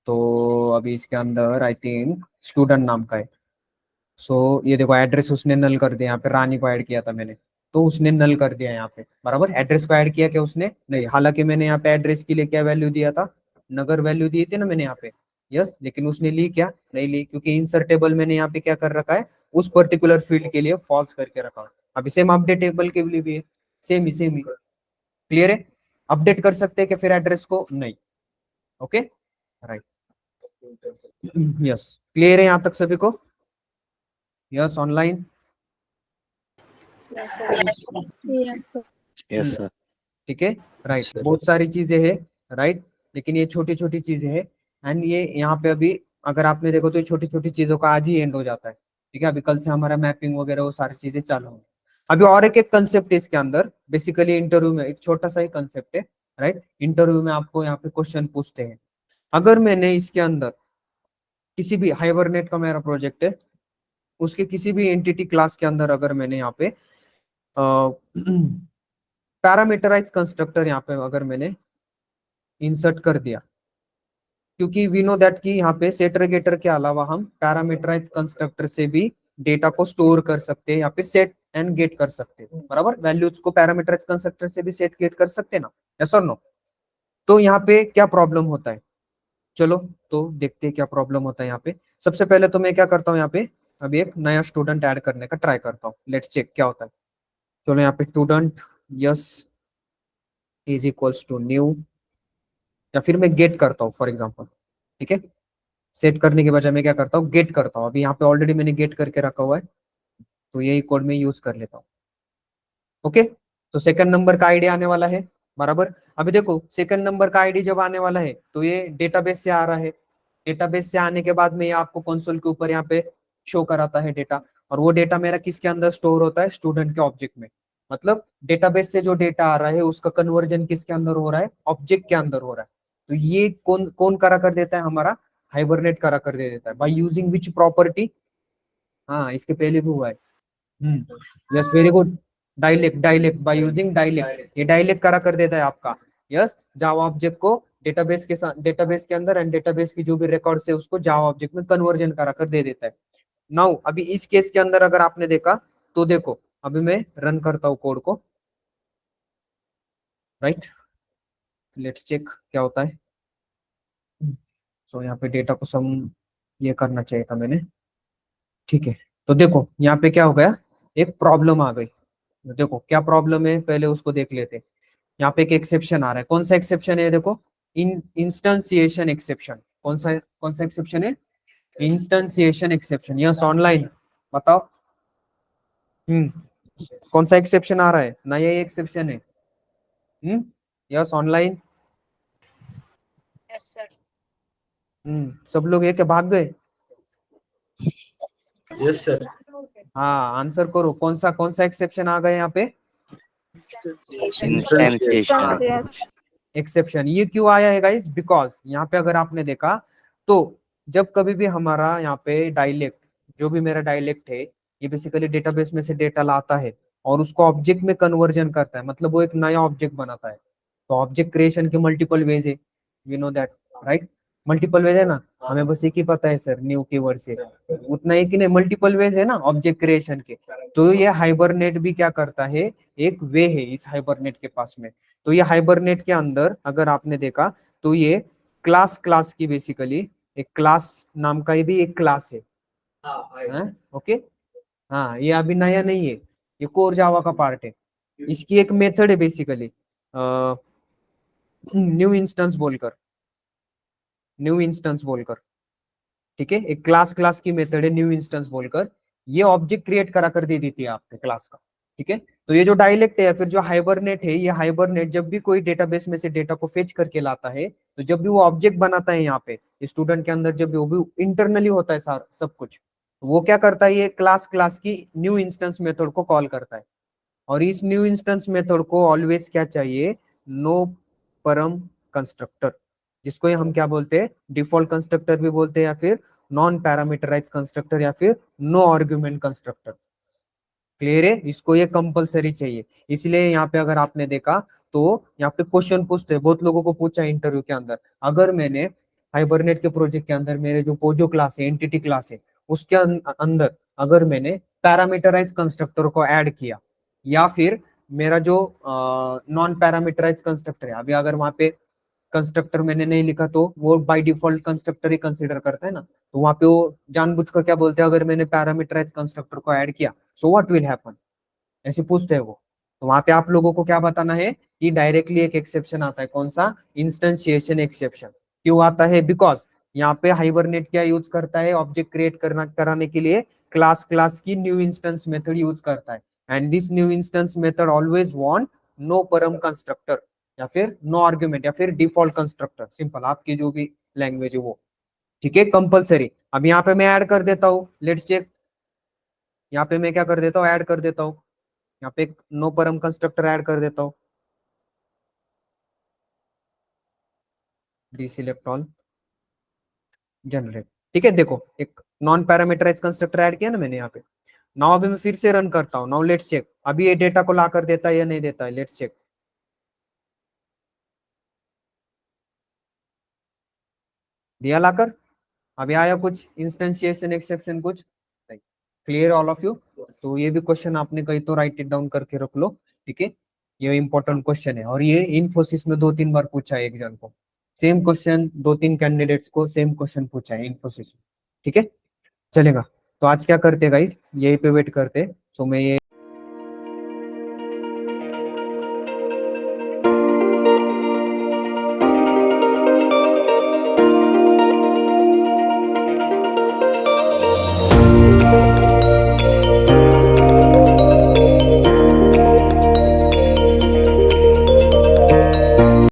तो अभी इसके अंदर आई थिंक स्टूडेंट नाम का है। सो ये देखो एड्रेस उसने नल कर दिया, यहाँ पे रानी को ऐड किया था मैंने, तो उसने नल कर दिया यहाँ पे, बराबर। एड्रेस को ऐड किया क्या उसने, नहीं। हालांकि मैंने यहाँ पे एड्रेस के लिए क्या वैल्यू दिया था, नगर वैल्यू दी थी ना मैंने यहाँ पे, यस। लेकिन उसने ली क्या, नहीं ली, क्योंकि इंसर्टेबल मैंने यहाँ पे क्या कर रखा है, उस पर्टिकुलर फील्ड के लिए फॉल्स करके रखा है। अभी सेम अपडेट टेबल के लिए भी है, सेम ही। क्लियर है, अपडेट कर सकते हैं कि फिर एड्रेस को, नहीं। Okay, right, yes. क्लियर है यहाँ तक सभी को, yes online, Yes, sir. Yes, sir. Yes sir. ठीक है, राइट। Sir. बहुत सारी चीजें हैं, राइट, लेकिन ये छोटी छोटी चीजें हैं। एंड ये यहाँ पे अभी अगर आपने देखो तो ये छोटी छोटी चीजों का आज ही एंड हो जाता है, ठीक है। अभी कल से हमारा मैपिंग वगैरह वो सारी चीजें चालू होंगी। अभी और एक एक कंसेप्ट है इसके अंदर, बेसिकली इंटरव्यू में एक छोटा सा ही कंसेप्ट है, राइट। इंटरव्यू में आपको यहाँ पे क्वेश्चन पूछते हैं, अगर मैंने इसके अंदर किसी भी हाइबरनेट का मेरा प्रोजेक्ट है, उसके किसी भी एंटिटी क्लास के अंदर अगर मैंने यहाँ पे पैरामीटराइज कंस्ट्रक्टर यहाँ पे अगर मैंने इंसर्ट कर दिया, क्योंकि वी नो दैट कि यहाँ पे सेटरगेटर के अलावा हम पैरामीटराइज कंस्ट्रक्टर से भी डेटा को स्टोर कर सकते हैं या फिर सेट एंड गेट कर सकते हैं, बराबर। वैल्यूज को पैरामीटराइज कंस्ट्रक्टर से भी सेट गेट कर सकते हैं ना, यस और नो। तो यहाँ पे क्या प्रॉब्लम होता है, चलो तो देखते हैं क्या प्रॉब्लम होता है यहाँ पे। सबसे पहले तो मैं क्या करता हूँ, यहाँ पे अभी एक नया स्टूडेंट ऐड करने का ट्राई करता हूँ, लेट्स चेक क्या होता है। चलो यहाँ पे student S is equals to new, या फिर मैं गेट करता हूँ फॉर एग्जाम्पल, ठीक है। सेट करने के बजाय मैं क्या करता हूँ, गेट करता हूँ। अभी यहाँ पे ऑलरेडी मैंने गेट करके रखा हुआ है, तो यही कोड में यूज कर लेता हूँ। ओके, तो सेकंड नंबर का आईडी आने वाला है, बराबर। अभी देखो सेकंड नंबर का आईडी जब आने वाला है तो ये डेटाबेस से आ रहा है, डेटाबेस से आने के बाद में ये आपको कंसोल के ऊपर यहाँ पे शो कराता है डेटा, और वो डेटा मेरा किसके अंदर स्टोर होता है, स्टूडेंट के ऑब्जेक्ट में। मतलब डेटाबेस से जो डेटा आ रहा है उसका कन्वर्जन किसके अंदर हो रहा है, ऑब्जेक्ट के अंदर हो रहा है। तो ये कौन कौन करा कर देता है, हमारा हाइबरनेट करा कर दे देता है, बाय यूजिंग विच प्रॉपर्टी, हाँ इसके पहले भी हुआ है, yes very good. Dialect, dialect by using dialect, ये डायलेक्ट करा कर देता है आपका, यस। जावा ऑब्जेक्ट को डेटाबेस के साथ, डेटाबेस के अंदर एंड डेटाबेस की जो भी रिकॉर्ड्स है उसको जावा ऑब्जेक्ट में कन्वर्जन करा कर दे देता है। नाउ अभी इस केस के अंदर अगर आपने देखा तो देखो, अभी मैं रन करता हूँ कोड को, राइट। लेट्स चेक क्या होता है। तो यहाँ पे डेटा को सम ये करना चाहिए था मैंने, ठीक है। तो देखो यहाँ पे क्या हो गया, एक प्रॉब्लम आ गई। देखो क्या प्रॉब्लम है पहले उसको देख लेते हैं। यहाँ पे एक एक्सेप्शन आ रहा है, कौन सा एक्सेप्शन है, देखो इंस्टेंसिएशन एक्सेप्शन। कौन सा एक्सेप्शन है, इंस्टेंसिएशन एक्सेप्शन। यस ऑनलाइन बताओ। कौन सा एक्सेप्शन आ रहा है, नया ये एक्सेप्शन है। Yes online. Yes sir. सब लोग है कि भाग गए। Yes, sir. हाँ आंसर करो, कौन सा एक्सेप्शन आ गया यहाँ पे, इंस्टेंशिएशन Yes. एक्सेप्शन। ये क्यों आया है गाइस, बिकॉज यहाँ पे अगर आपने देखा तो जब कभी भी हमारा यहाँ पे डायलेक्ट, जो भी मेरा डायलेक्ट है ये बेसिकली डेटाबेस में से डेटा लाता है और उसको ऑब्जेक्ट में कन्वर्जन करता है, मतलब वो एक नया ऑब्जेक्ट बनाता है। तो ऑब्जेक्ट क्रिएशन के मल्टीपल वेज है, you know that right, multiple ways है ना, हमें बस एक ही पता है सर न्यू कीवर्ड से, उतना ही कि नहीं, मल्टीपल वेज है ना ऑब्जेक्ट क्रिएशन के। तो ये हाइबरनेट भी क्या करता है, एक वे है इस हाइबरनेट के पास में। तो ये हाइबरनेट के अंदर अगर आपने देखा तो ये क्लास की बेसिकली एक क्लास नाम का ये भी एक क्लास है, ओके। हाँ ये अभी नया नहीं है, ये कोर जावा का पार्ट है। इसकी एक मेथड है बेसिकली न्यू इंस्टेंस बोलकर, ठीक है। एक क्लास की मेथड है न्यू इंस्टेंस बोलकर, ये ऑब्जेक्ट क्रिएट करा कर दे देती है आपके क्लास का, ठीक है। तो ये जो डायलेक्ट है या फिर जो हाइबरनेट है, ये हाइबरनेट जब भी कोई डेटाबेस में से डेटा को फेच करके लाता है, तो जब भी वो ऑब्जेक्ट बनाता है यहाँ पे स्टूडेंट के अंदर, जब भी वो भी इंटरनली होता है सब कुछ, तो वो क्या करता है, ये क्लास की न्यू इंस्टेंस मेथड को कॉल करता है। और इस न्यू इंस्टेंस मेथड को ऑलवेज क्या चाहिए, नो परम कंस्ट्रक्टर, जिसको हम क्या बोलते हैं, डिफॉल्ट कंस्ट्रक्टर भी बोलते हैं, या फिर नॉन पैरामीटराइज कंस्ट्रक्टर, या फिर नो आर्ग्यूमेंट कंस्ट्रक्टर। क्लियर है, इसको ये कंपलसरी चाहिए। इसलिए यहाँ पे अगर आपने देखा तो यहाँ पे क्वेश्चन पूछते हैं, बहुत लोगों को पूछा इंटरव्यू के अंदर, अगर मैंने हाइबरनेट के प्रोजेक्ट के अंदर मेरे जो पोजो क्लास है, एंटिटी क्लास है, उसके अंदर अगर मैंने पैरामीटराइज कंस्ट्रक्टर को ऐड किया, या फिर मेरा जो नॉन पैरामीटराइज कंस्ट्रक्टर है, अभी अगर वहां पे कंस्ट्रक्टर मैंने नहीं लिखा तो वो by default constructor he consider करता है ना, तो वहां पे वो जानबूझकर क्या बोलते हैं, अगर मैंने पैरामीटराइज कंस्ट्रक्टर को ऐड किया सो व्हाट विल हैपन, ऐसे पूछते हैं वो। तो वहां पे आप लोगों को क्या बताना है कि डायरेक्टली एक एक्सेप्शन आता है, कौन सा, इंस्टेंशिएशन एक्सेप्शन। क्यों आता है, बिकॉज यहाँ पे हाइबरनेट क्या यूज करता है, ऑब्जेक्ट क्रिएट कराने के लिए क्लास की न्यू इंस्टेंस मेथड यूज करता है। And this new instance method always want no param constructor, या फिर नो आर्ग्यूमेंट, या फिर डिफॉल्ट कंस्ट्रक्टर, सिंपल आपकी जो भी लैंग्वेज है वो, ठीक है, कंपलसरी। अब यहाँ पे मैं ऐड कर देता हूँ, लेट्स चेक। यहाँ पे मैं क्या कर देता हूँ, ऐड कर देता हूँ, यहाँ पे नो परम कंस्ट्रक्टर ऐड कर देता हूँ, डीसिलेक्ट ऑल, जनरेट, ठीक है। देखो एक नॉन पैरामीटराइज कंस्ट्रक्टर ऐड किया ना मैंने यहाँ पे। नाउ अभी मैं फिर से रन करता हूँ, नाउ लेट्स चेक अभी ये डेटा को ला कर देता है या नहीं देता है, लेट्स चेक। दिया लाकर, अभी आया कुछ इंस्टेंशिएशन एक्सेप्शन कुछ नहीं। Clear all of you. तो ये भी क्वेश्चन आपने कहीं तो राइट इट डाउन करके रख लो, ठीक है। ये इंपॉर्टेंट क्वेश्चन है और ये इन्फोसिस में 2-3 बार पूछा है एग्जाम को, सेम क्वेश्चन 2-3 कैंडिडेट्स को सेम क्वेश्चन पूछा है इन्फोसिस में, ठीक है, चलेगा। तो आज क्या करते गाइस, यही पे वेट करते। सो मैं ये